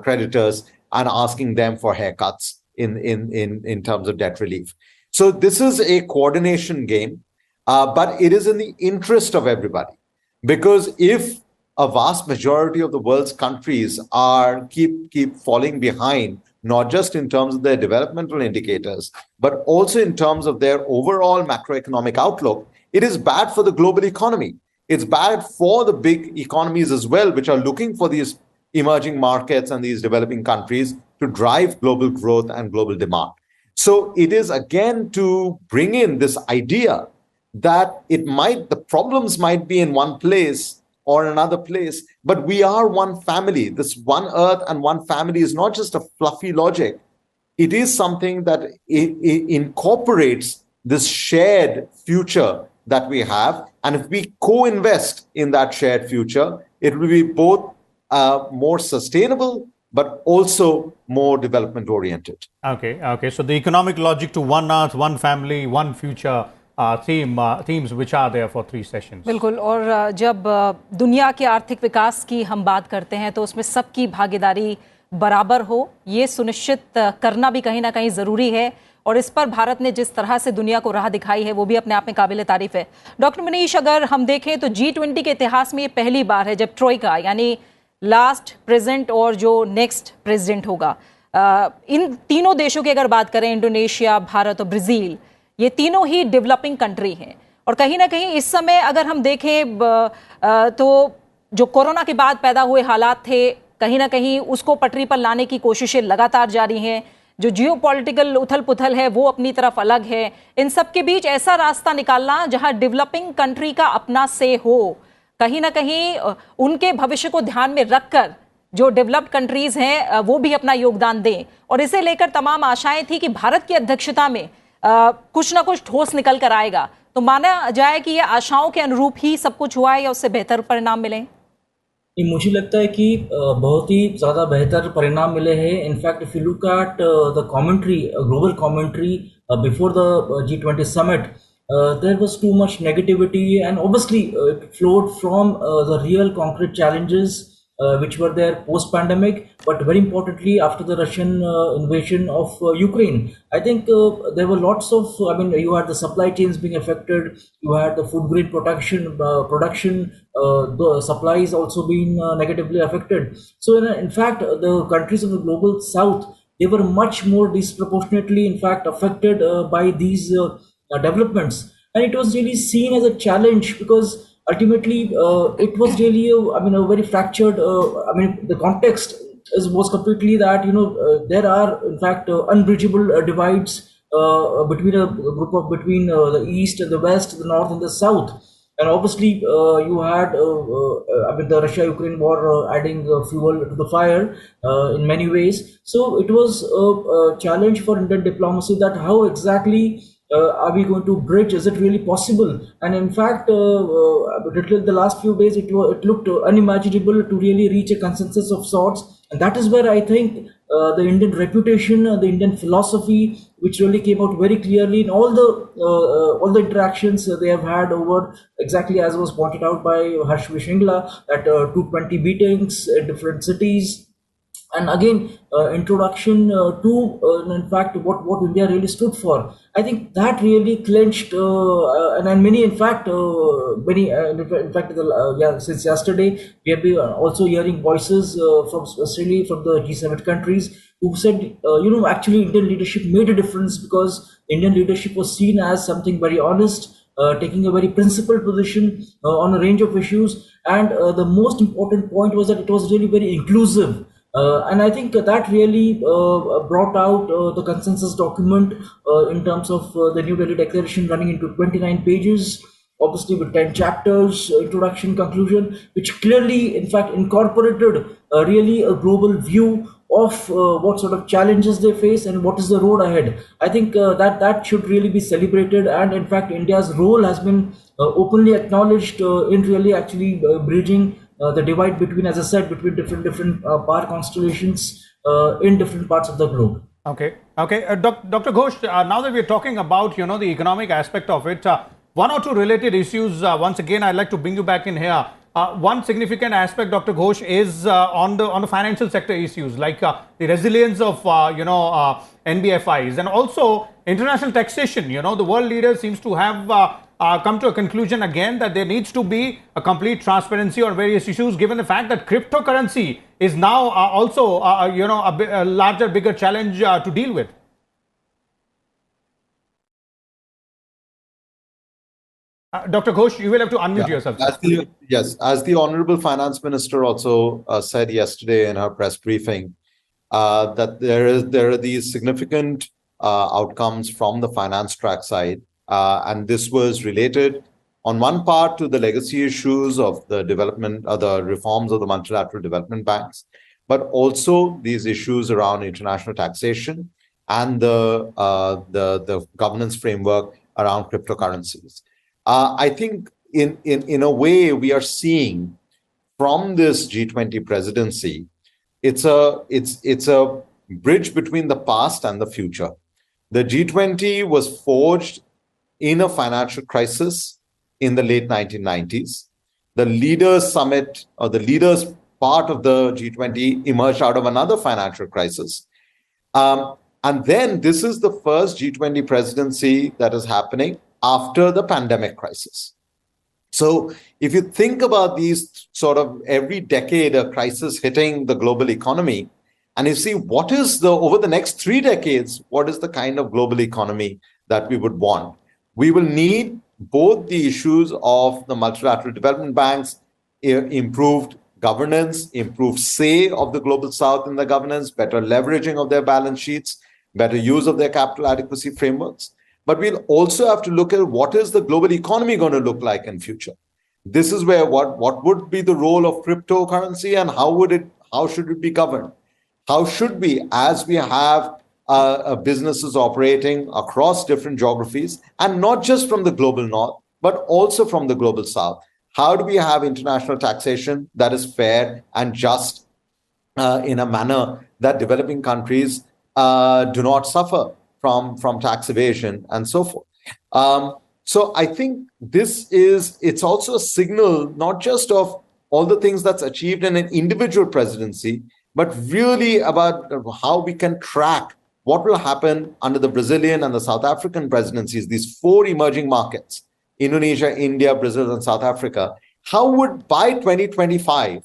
S3: creditors and asking them for haircuts in terms of debt relief. So this is a coordination game, but it is in the interest of everybody. Because if a vast majority of the world's countries are keep falling behind, not just in terms of their developmental indicators, but also in terms of their overall macroeconomic outlook, it is bad for the global economy. It's bad for the big economies as well, which are looking for these emerging markets and these developing countries to drive global growth and global demand. So it is again to bring in this idea that the problems might be in one place or another place, but we are one family. This one earth and one family is not just a fluffy logic. It is something that incorporates this shared future that we have. And if we co-invest in that shared future, it will be both more sustainable, but also more development oriented.
S1: Okay. So the economic logic to one earth, one family, one future themes which are there for 3 sessions.
S5: बिल्कुल, और जब दुनिया के आर्थिक विकास की हम बात करते हैं तो उसमें सबकी भागीदारी बराबर हो, ये सुनिश्चित करना भी कहीं ना कहीं ज़रूरी है, और इस पर भारत ने जिस तरह से दुनिया को राह दिखाई है वो भी अपने आप में काबिल तारीफ है। डॉक्टर मनीष, अगर हम देखें तो G20 के इतिहास में ये पहली बार है जब ट्रोइका यानी लास्ट, प्रेजेंट और जो नेक्स्ट प्रेसिडेंट होगा, इन तीनों देशों की अगर बात करें, इंडोनेशिया, भारत और ब्राज़ील, ये तीनों ही डेवलपिंग कंट्री हैं, और कहीं ना कहीं इस समय अगर हम देखें तो जो कोरोना के बाद पैदा हुए हालात थे, कहीं ना कहीं उसको पटरी पर लाने की कोशिशें लगातार जारी हैं। जो जियोपॉलिटिकल उथल पुथल है वो अपनी तरफ अलग है। इन सब के बीच ऐसा रास्ता निकालना जहां डेवलपिंग कंट्री का अपना से हो, कहीं ना कहीं उनके भविष्य को ध्यान में रखकर जो डेवलप्ड कंट्रीज हैं वो भी अपना योगदान दें, और इसे लेकर तमाम आशाएं थी कि भारत की अध्यक्षता में कुछ ना कुछ ठोस निकल कर आएगा। तो माना जाए कि ये आशाओं के अनुरूप ही सब कुछ हुआ है या उससे बेहतर परिणाम मिले?
S4: मुझे लगता है कि बहुत ही ज़्यादा बेहतर परिणाम मिले हैं। In fact if you look at the commentary, global commentary before the G20 summit, there was too much negativity, and obviously it flowed from the real concrete challenges which were there post-pandemic, but very importantly after the Russian invasion of Ukraine. I think there were lots of, you had the supply chains being affected, you had the food grain production, the supplies also being negatively affected. So in fact, the countries of the global south, they were much more disproportionately in fact affected by these developments. And it was really seen as a challenge because ultimately, it was really a very fractured. The context was completely that there are in fact unbridgeable divides between the east and the west, the north and the south, and obviously you had the Russia-Ukraine war adding fuel to the fire in many ways. So it was a challenge for Indian diplomacy that how exactly are we going to bridge? Is it really possible? And in fact, the last few days, it looked unimaginable to really reach a consensus of sorts. And that is where I think the Indian reputation, the Indian philosophy, which really came out very clearly in all the interactions they have had over, exactly as was pointed out by Harsh Shingla, at 220 meetings in different cities. And again, introduction to, in fact, what India really stood for. I think that really clinched, and many, in fact, since yesterday, we have been also hearing voices especially from the G7 countries who said, actually Indian leadership made a difference because Indian leadership was seen as something very honest, taking a very principled position on a range of issues. And the most important point was that it was really very inclusive. And I think that really brought out the consensus document in terms of the New Delhi Declaration running into 29 pages, obviously with 10 chapters, introduction, conclusion, which clearly, in fact, incorporated really a global view of what sort of challenges they face and what is the road ahead. I think that should really be celebrated, and in fact, India's role has been openly acknowledged in really actually bridging the divide between, as I said, between different power constellations in different parts of the globe.
S1: Okay. Dr. Ghosh, now that we're talking about, the economic aspect of it, one or two related issues, once again, I'd like to bring you back in here. one significant aspect, Dr. Ghosh, is on the financial sector issues like the resilience of NBFIs and also international taxation. The world leaders seems to have come to a conclusion again that there needs to be a complete transparency on various issues, given the fact that cryptocurrency is now also a larger, bigger challenge to deal with. Dr. Ghosh, you will have to unmute yourself.
S3: As the Honorable Finance Minister also said yesterday in her press briefing, that there are these significant outcomes from the finance track side, and this was related on one part to the legacy issues of the development, the reforms of the multilateral development banks, but also these issues around international taxation and the governance framework around cryptocurrencies. I think in a way we are seeing from this G20 presidency, it's a bridge between the past and the future. The G20 was forged in a financial crisis in the late 1990s. The Leaders Summit, or the Leaders part of the G20, emerged out of another financial crisis. And then this is the first G20 presidency that is happening after the pandemic crisis. So if you think about these sort of every decade a crisis hitting the global economy, and you see what is over the next 3 decades, what is the kind of global economy that we would want? We will need both the issues of the multilateral development banks, improved governance, improved say of the global south in the governance, better leveraging of their balance sheets, better use of their capital adequacy frameworks. But we'll also have to look at what is the global economy going to look like in future. This is where what would be the role of cryptocurrency and how should it be governed? How should we, as we have businesses operating across different geographies, and not just from the global north, but also from the global south, how do we have international taxation that is fair and just in a manner that developing countries do not suffer from tax evasion and so forth. So I think it's also a signal, not just of all the things that's achieved in an individual presidency, but really about how we can track what will happen under the Brazilian and the South African presidencies, these 4 emerging markets, Indonesia, India, Brazil, and South Africa. How would, by 2025,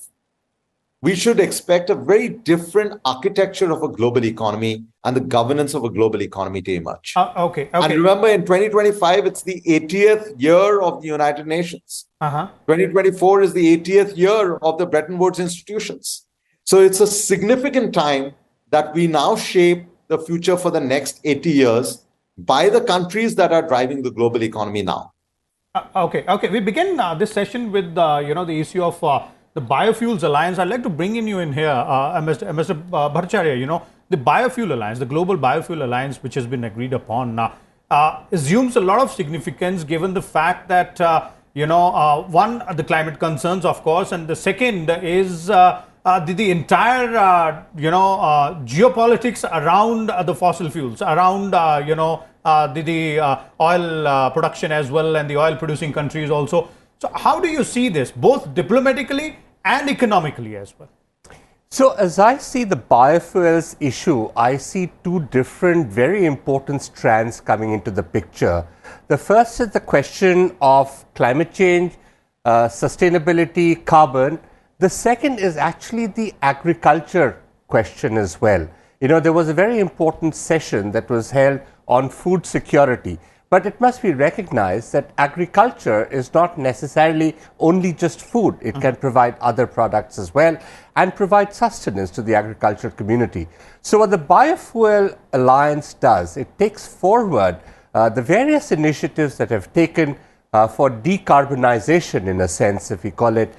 S3: we should expect a very different architecture of a global economy and the governance of a global economy to emerge.
S1: Okay.
S3: And remember, in 2025, it's the 80th year of the United Nations. 2024 is the 80th year of the Bretton Woods institutions. So it's a significant time that we now shape the future for the next 80 years by the countries that are driving the global economy now.
S1: Okay. We begin this session with the issue of the Biofuels Alliance. I'd like to bring you in here, Mr. Bhattacharya. The Biofuel Alliance, the Global Biofuel Alliance, which has been agreed upon, assumes a lot of significance given the fact that, one, the climate concerns, of course, and the second is the entire, geopolitics around the fossil fuels, around, the oil production as well, and the oil producing countries also. So how do you see this, both diplomatically and economically as well?
S11: So as I see the biofuels issue, I see 2 different very important strands coming into the picture. The first is the question of climate change, sustainability, carbon. The second is actually the agriculture question as well. There was a very important session that was held on food security. But it must be recognized that agriculture is not necessarily only just food. It can provide other products as well and provide sustenance to the agricultural community. So what the Biofuel Alliance does, it takes forward the various initiatives that have taken for decarbonization, in a sense, if we call it,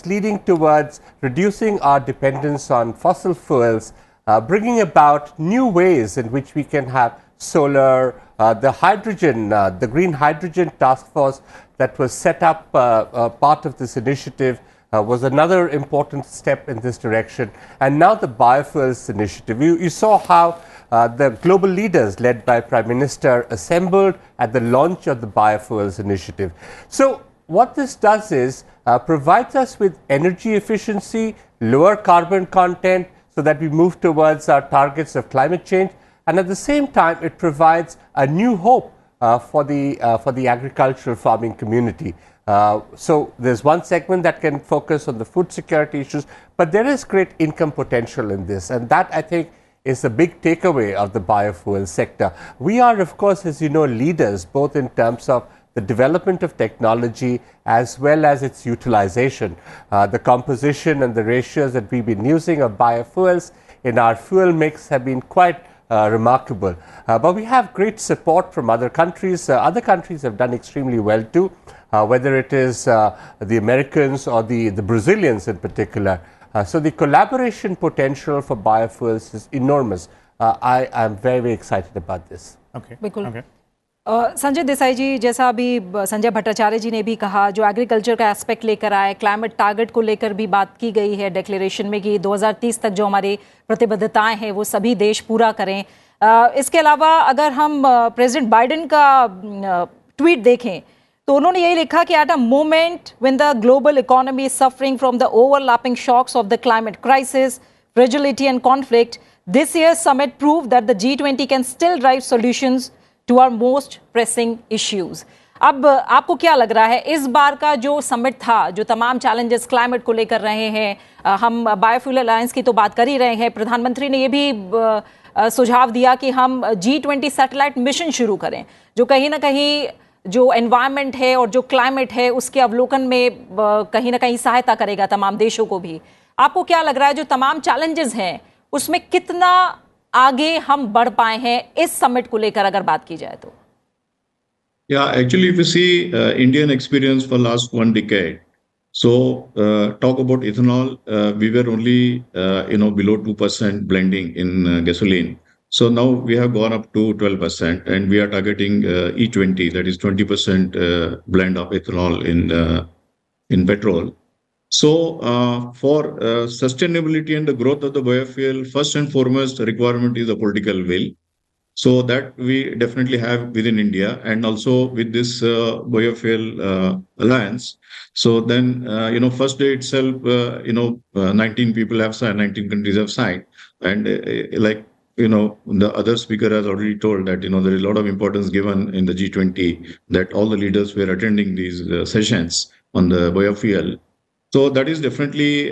S11: leading towards reducing our dependence on fossil fuels, bringing about new ways in which we can have solar, the hydrogen, the green hydrogen task force that was set up, part of this initiative, was another important step in this direction. And now the biofuels initiative. You saw how the global leaders led by Prime Minister assembled at the launch of the biofuels initiative. So what this does is provides us with energy efficiency, lower carbon content, so that we move towards our targets of climate change. And at the same time, it provides a new hope for the agricultural farming community. So there's one segment that can focus on the food security issues, but there is great income potential in this, and that, I think, is a big takeaway of the biofuel sector. We are, of course, as you know, leaders both in terms of the development of technology as well as its utilization. The composition and the ratios that we've been using of biofuels in our fuel mix have been quite remarkable. But we have great support from other countries. Other countries have done extremely well too, whether it is the Americans or the Brazilians in particular. So the collaboration potential for biofuels is enormous. I am very, very excited about this.
S1: Okay.
S5: बिल्कुल। संजय देसाई जी, जैसा अभी संजय भट्टाचार्य जी ने भी कहा, जो agriculture का aspect लेकर आए, क्लाइमेट टारगेट को लेकर भी बात की गई है डिक्लेरेशन में कि 2030 तक जो हमारी प्रतिबद्धताएं हैं वो सभी देश पूरा करें। इसके अलावा अगर हम प्रेसिडेंट बाइडेन का ट्वीट देखें तो उन्होंने यही लिखा कि at a moment when the global economy is suffering from the overlapping shocks of the climate crisis, fragility and conflict, this year summit prove that the G20 can still drive solutions to our most pressing issues. अब आपको क्या लग रहा है, इस बार का जो summit था, जो तमाम चैलेंजेस क्लाइमेट को लेकर रहे हैं, हम बायोफ्यूल अलायंस की तो बात कर ही रहे हैं, प्रधानमंत्री ने ये भी सुझाव दिया कि हम G20 सैटेलाइट मिशन शुरू करें, जो कहीं ना कहीं जो एनवायरनमेंट है और जो क्लाइमेट है उसके अवलोकन में कहीं ना कहीं सहायता करेगा तमाम देशों को भी। आपको क्या लग रहा है, जो तमाम चैलेंजेस हैं उसमें कितना आगे हम बढ़ पाए हैं इस समिट को लेकर अगर बात की जाए तो?
S2: Yeah, actually, if you see Indian experience for last 1 decade, so talk about ethanol, we were only below 2% blending in gasoline. So now we have gone up to 12%, and we are targeting E20, that is 20% blend of ethanol in petrol. So for sustainability and the growth of the biofuel, first and foremost requirement is a political will. So that we definitely have within India, and also with this biofuel alliance. So then, first day itself, 19 people have signed, 19 countries have signed. And the other speaker has already told that, there is a lot of importance given in the G20, that all the leaders were attending these sessions on the biofuel. So that is definitely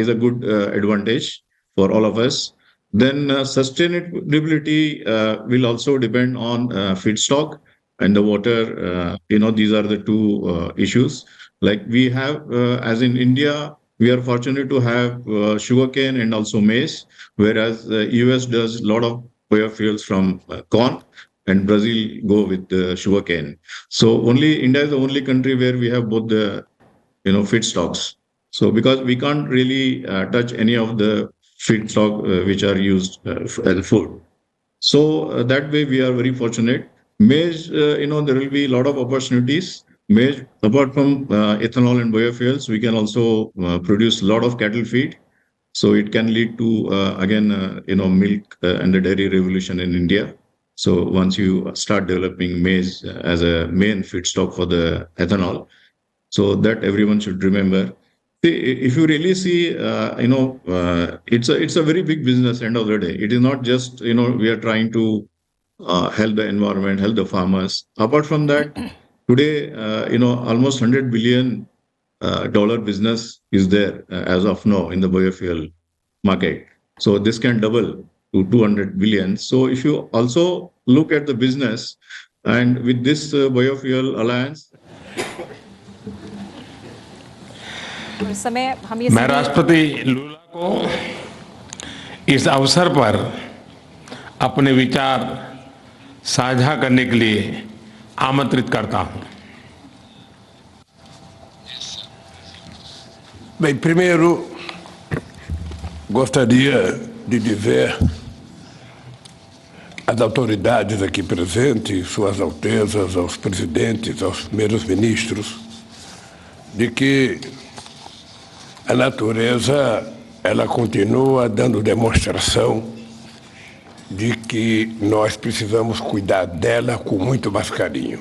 S2: is a good advantage for all of us. Then sustainability will also depend on feedstock and the water. These are the two issues. Like we have, as in India, we are fortunate to have sugarcane and also maize, whereas US does a lot of biofuels from corn, and Brazil go with sugarcane. So India is the only country where we have both the feedstocks. So because we can't really touch any of the feedstock which are used as food. So that way we are very fortunate. Maize, there will be a lot of opportunities. Maize, apart from ethanol and biofuels, we can also produce a lot of cattle feed. So it can lead to, again, milk and the dairy revolution in India. So once you start developing maize as a main feedstock for the ethanol, so that everyone should remember. If you really see, it's a very big business end of the day. It is not just, we are trying to help the environment, help the farmers. Apart from that, today, almost $100 billion business is there as of now in the biofuel market. So this can double to 200 billion. So if you also look at the business, and with this biofuel alliance,
S12: मैं राष्ट्रपति लूला को इस अवसर पर अपने विचार साझा करने के लिए आमंत्रित करता हूं।
S13: Bem, primeiro gostaria de dizer às autoridades aqui presentes, suas altezas, aos presidentes, aos primeiros ministros, de que a natureza, ela continua dando demonstração de que nós precisamos cuidar dela com muito mais carinho.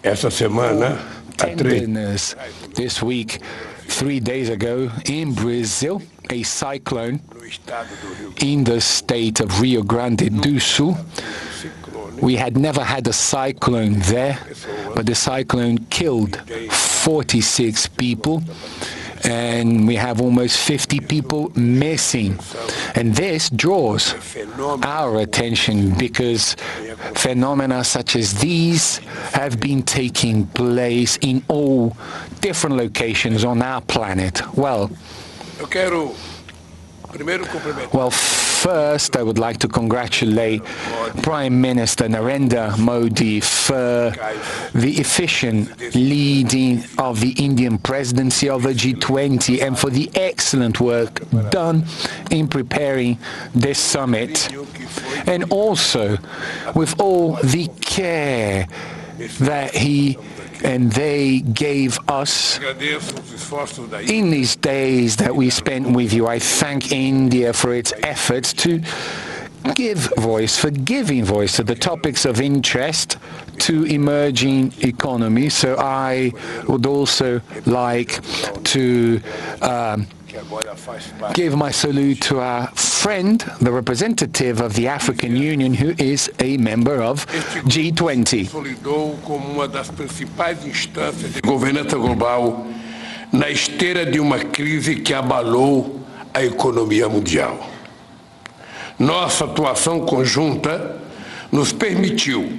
S13: Essa semana
S14: tenderness this week. 3 days ago in Brazil, a cyclone in the state of Rio Grande do Sul. We had never had a cyclone there, but the cyclone killed 46 people, and we have almost 50 people missing. And this draws our attention because phenomena such as these have been taking place in all different locations on our planet. Well, first, I would like to congratulate Prime Minister Narendra Modi for the efficient leading of the Indian presidency of the G20 and for the excellent work done in preparing this summit, and also with all the care that he and they gave us in these days that we spent with you. I thank India for its efforts to giving voice to the topics of interest to emerging economies. So I would also like to give my salute to our friend, the representative of the African Union, who is a member of G20.
S13: Como uma das principais instâncias de governança global na esteira de uma crise que abalou a economia mundial. Nossa atuação conjunta nos permitiu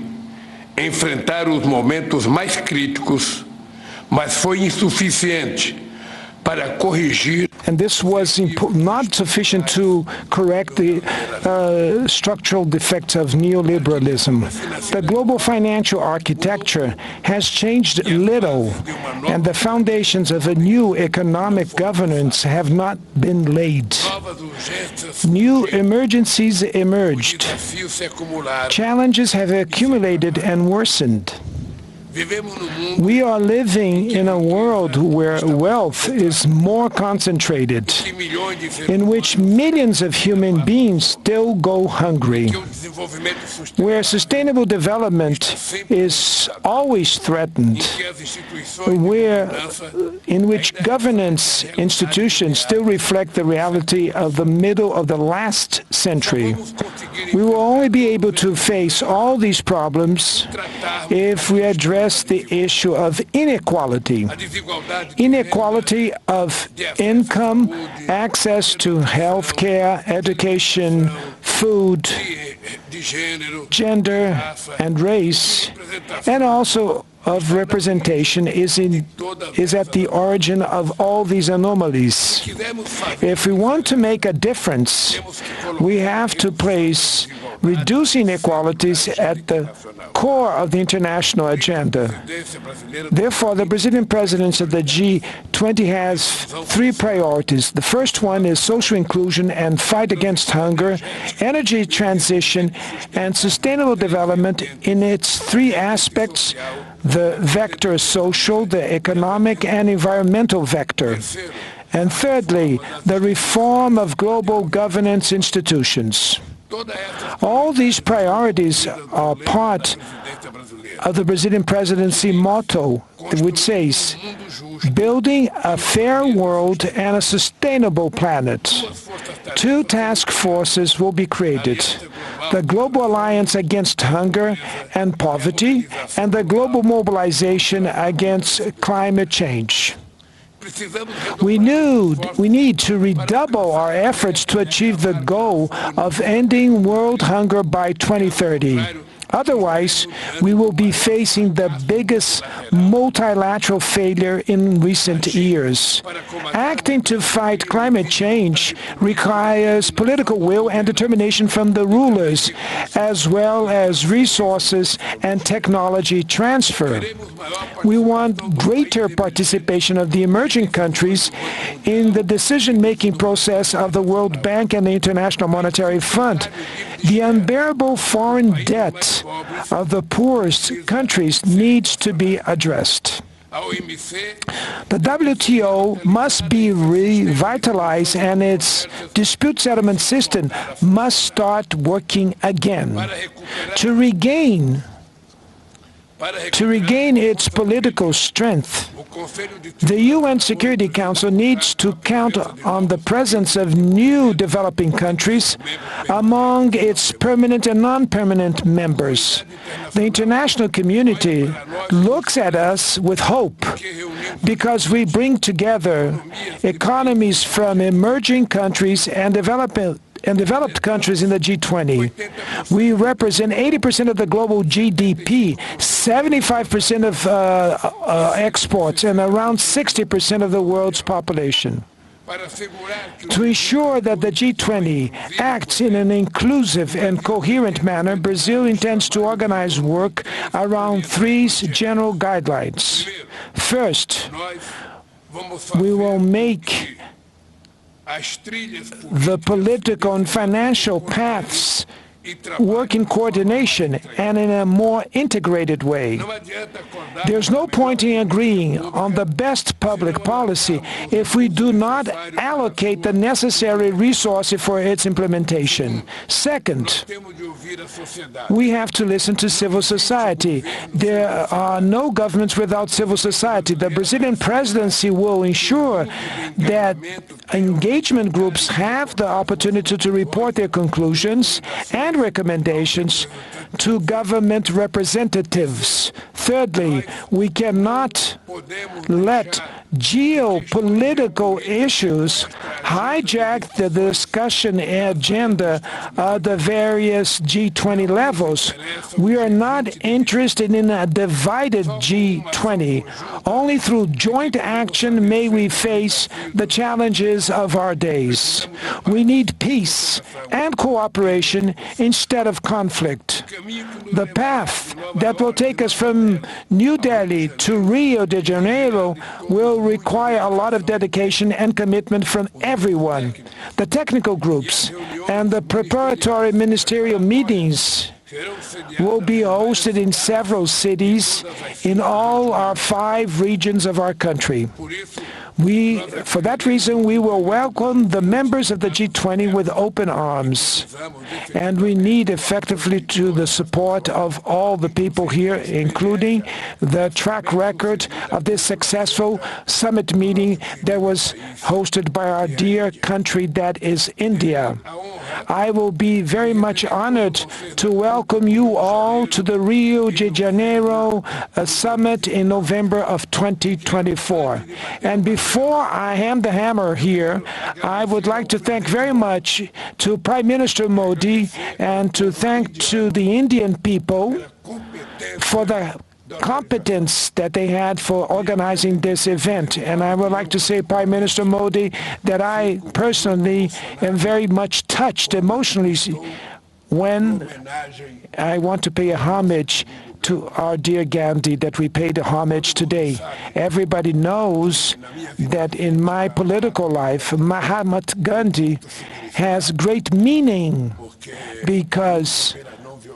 S13: enfrentar os momentos mais críticos, mas foi insuficiente para corrigir.
S15: And this was not sufficient to correct the structural defects of neoliberalism. The global financial architecture has changed little, and the foundations of a new economic governance have not been laid. New emergencies emerged. Challenges have accumulated and worsened. We are living in a world where wealth is more concentrated, in which millions of human beings still go hungry, where sustainable development is always threatened, in which governance institutions still reflect the reality of the middle of the last century. We will only be able to face all these problems if we address the issue of inequality of income, access to health care, education, food, gender, and race, and also of representation is at the origin of all these anomalies. If we want to make a difference, we have to place reducing inequalities at the core of the international agenda. Therefore, the Brazilian presidency of the G20 has 3 priorities. The first one is social inclusion and fight against hunger, energy transition, and sustainable development in its 3 aspects: the vector social, the economic, and environmental vector. And thirdly, the reform of global governance institutions. All these priorities are part of the Brazilian presidency motto, which says, building a fair world and a sustainable planet. 2 task forces will be created: the Global Alliance Against Hunger and Poverty and the Global Mobilization Against Climate Change. We need to redouble our efforts to achieve the goal of ending world hunger by 2030. Otherwise, we will be facing the biggest multilateral failure in recent years. Acting to fight climate change requires political will and determination from the rulers, as well as resources and technology transfer. We want greater participation of the emerging countries in the decision-making process of the World Bank and the International Monetary Fund. The unbearable foreign debt of the poorest countries needs to be addressed. The WTO must be revitalized and its dispute settlement system must start working again. To regain To regain its political strength, the UN Security Council needs to count on the presence of new developing countries among its permanent and non-permanent members. The international community looks at us with hope because we bring together economies from emerging countries and developed countries in the G20. We represent 80% of the global GDP, 75% of exports, and around 60% of the world's population. To ensure that the G20 acts in an inclusive and coherent manner, Brazil intends to organize work around three general guidelines. First, we will make the political and financial paths work in coordination and in a more integrated way. There's no point in agreeing on the best public policy if we do not allocate the necessary resources for its implementation. Second, we have to listen to civil society. There are no governments without civil society. The Brazilian presidency will ensure that engagement groups have the opportunity to report their conclusions and recommendations to government representatives. Thirdly, we cannot let geopolitical issues hijack the discussion agenda of the various G20 levels. We are not interested in a divided G20. Only through joint action may we face the challenges of our days. We need peace and cooperation instead of conflict. The path that will take us from New Delhi to Rio de Janeiro will require a lot of dedication and commitment from everyone. The technical groups and the preparatory ministerial meetings will be hosted in several cities in all our 5 regions of our country. For that reason, we will welcome the members of the G20 with open arms. And we need effectively to the support of all the people here, including the track record of this successful summit meeting that was hosted by our dear country that is India. I will be very much honored to welcome you all to the Rio de Janeiro summit in November of 2024. And before I hand the hammer here, I would like to thank very much to Prime Minister Modi and to thank to the Indian people for the competence that they had for organizing this event. And I would like to say, Prime Minister Modi, that I personally am very much touched emotionally when I want to pay a homage to our dear Gandhi, that we paid a homage today. Everybody knows that in my political life, Mahatma Gandhi has great meaning because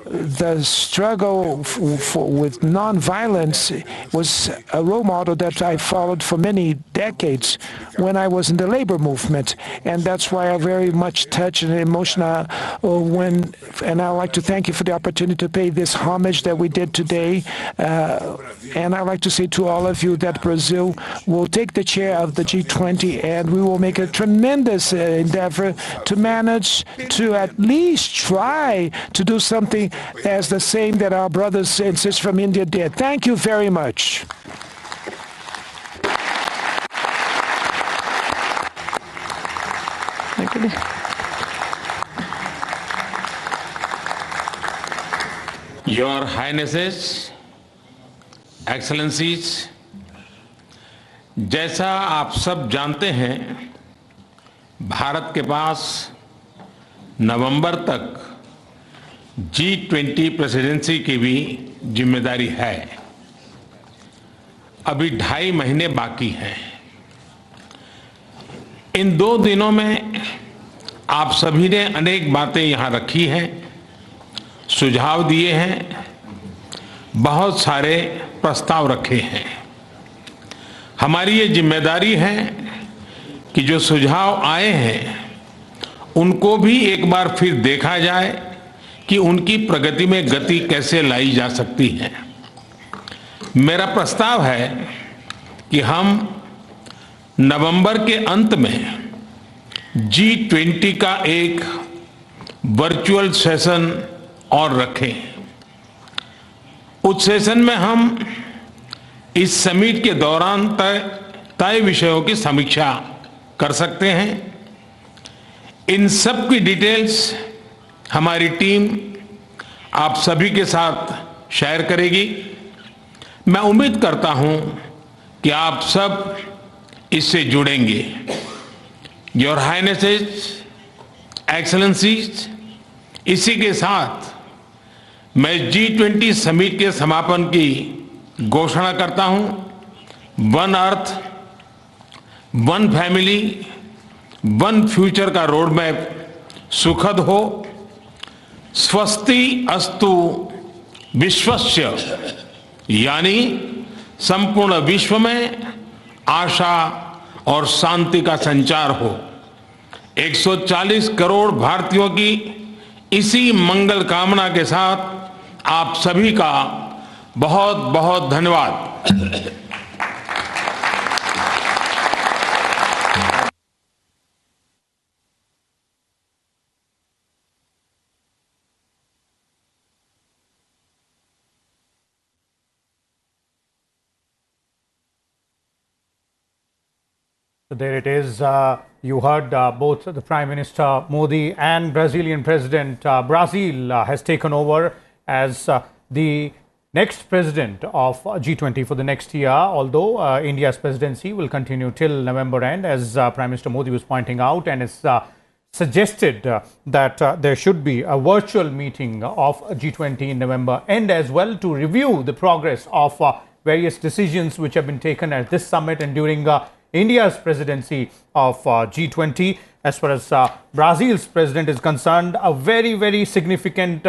S15: the struggle with nonviolence was a role model that I followed for many decades when I was in the labor movement. And that's why I'm very much touched and emotional and I'd like to thank you for the opportunity to pay this homage that we did today. And I'd like to say to all of you that Brazil will take the chair of the G20 and we will make a tremendous endeavor to manage to at least try to do something as the same that our brothers and sisters from India did. Thank you very much.
S12: Your Highnesses, Excellencies, जैसा आप सब जानते हैं, भारत के पास नवंबर तक G20 presidency की भी जिम्मेदारी है। अभी 2.5 महीने बाकी हैं। इन 2 दिनों में आप सभी ने अनेक बातें यहां रखी हैं, सुझाव दिए हैं, बहुत सारे प्रस्ताव रखे हैं। हमारी ये जिम्मेदारी है कि जो सुझाव आए हैं उनको भी एक बार फिर देखा जाए कि उनकी प्रगति में गति कैसे लाई जा सकती है। मेरा प्रस्ताव है कि हम नवंबर के अंत में G20 का एक वर्चुअल सेशन और रखें। उस सेशन में हम इस समिट के दौरान तय विषयों की समीक्षा कर सकते हैं। इन सब की डिटेल्स हमारी टीम आप सभी के साथ शेयर करेगी। मैं उम्मीद करता हूं कि आप सब इससे जुड़ेंगे। योर हाइनेसेस, एक्सेलेंसीज, इसी के साथ मैं G20 समिट के समापन की घोषणा करता हूं। One earth, one family, one future का रोड मैप सुखद हो। स्वस्ति अस्तु विश्वस्य, यानी संपूर्ण विश्व में आशा और शांति का संचार हो। 140 करोड़ भारतीयों की इसी मंगल कामना के साथ आप सभी का बहुत बहुत धन्यवाद।
S1: So there it is. You heard both the Prime Minister Modi and Brazilian President. Brazil has taken over as the next president of G20 for the next year, although India's presidency will continue till November end, as Prime Minister Modi was pointing out, and it's suggested that there should be a virtual meeting of G20 in November end as well to review the progress of various decisions which have been taken at this summit and during India's presidency of G20. As far as Brazil's president is concerned, a very, very significant,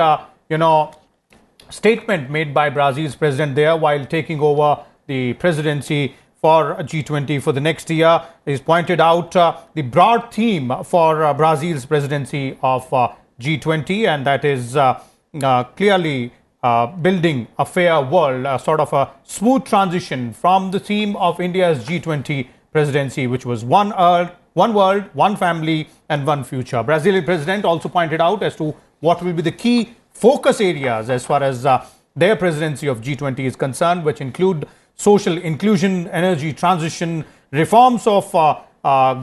S1: statement made by Brazil's president there while taking over the presidency for G20 for the next year. He's pointed out the broad theme for Brazil's presidency of G20, and that is clearly building a fair world, sort of a smooth transition from the theme of India's G20 presidency, which was one world, one family, and one future. Brazilian president also pointed out as to what will be the key focus areas as far as their presidency of G20 is concerned, which include social inclusion, energy transition, reforms of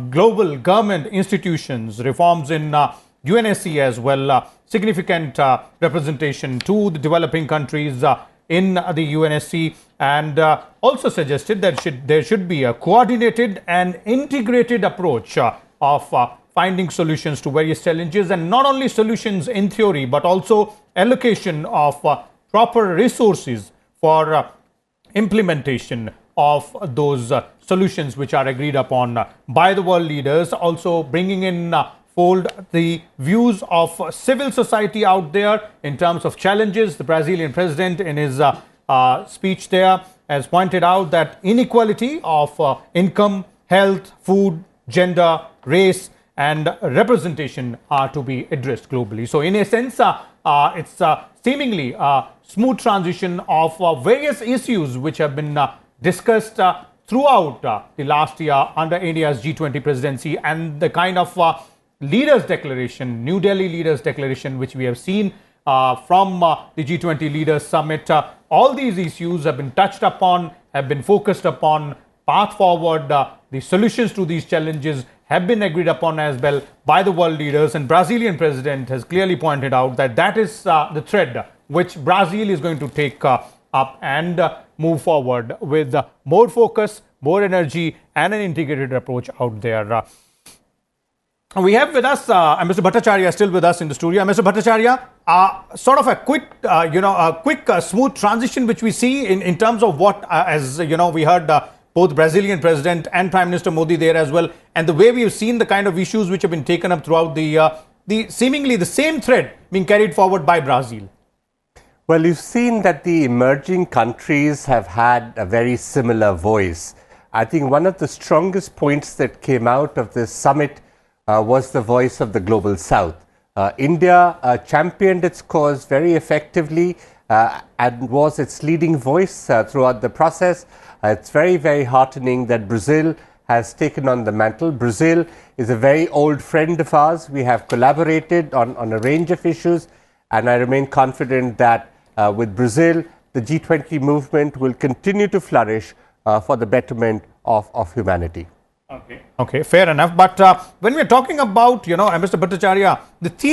S1: global government institutions, reforms in UNSC as well, significant representation to the developing countries in the UNSC, and also suggested that there should be a coordinated and integrated approach of finding solutions to various challenges, and not only solutions in theory but also allocation of proper resources for implementation of those solutions which are agreed upon by the world leaders, also bringing in fold the views of civil society out there in terms of challenges. The Brazilian president in his speech there has pointed out that inequality of income, health, food, gender, race and representation are to be addressed globally. So in a sense, it's seemingly a smooth transition of various issues which have been discussed throughout the last year under India's G20 presidency, and the kind of leaders declaration, New Delhi leaders declaration, which we have seen from the G20 leaders summit. All these issues have been touched upon, have been focused upon, path forward, the solutions to these challenges have been agreed upon as well by the world leaders, and Brazilian president has clearly pointed out that that is the thread which Brazil is going to take up and move forward with more focus, more energy and an integrated approach out there. We have with us Mr. Bhattacharya still with us in the studio. Mr. Bhattacharya, sort of a quick, smooth transition which we see in terms of what, as you know, we heard both Brazilian president and Prime Minister Modi there as well, and the way we have seen the kind of issues which have been taken up throughout the seemingly the same thread being carried forward by Brazil.
S11: Well, you've seen that the emerging countries have had a very similar voice. I think one of the strongest points that came out of this summit was the voice of the Global South. India championed its cause very effectively, and was its leading voice throughout the process. It's very, very heartening that Brazil has taken on the mantle. Brazil is a very old friend of ours. We have collaborated on a range of issues, and I remain confident that with Brazil, the G20 movement will continue to flourish for the betterment of humanity.
S1: Okay, fair enough. But when we're talking about, Mr. Bhattacharya, the theme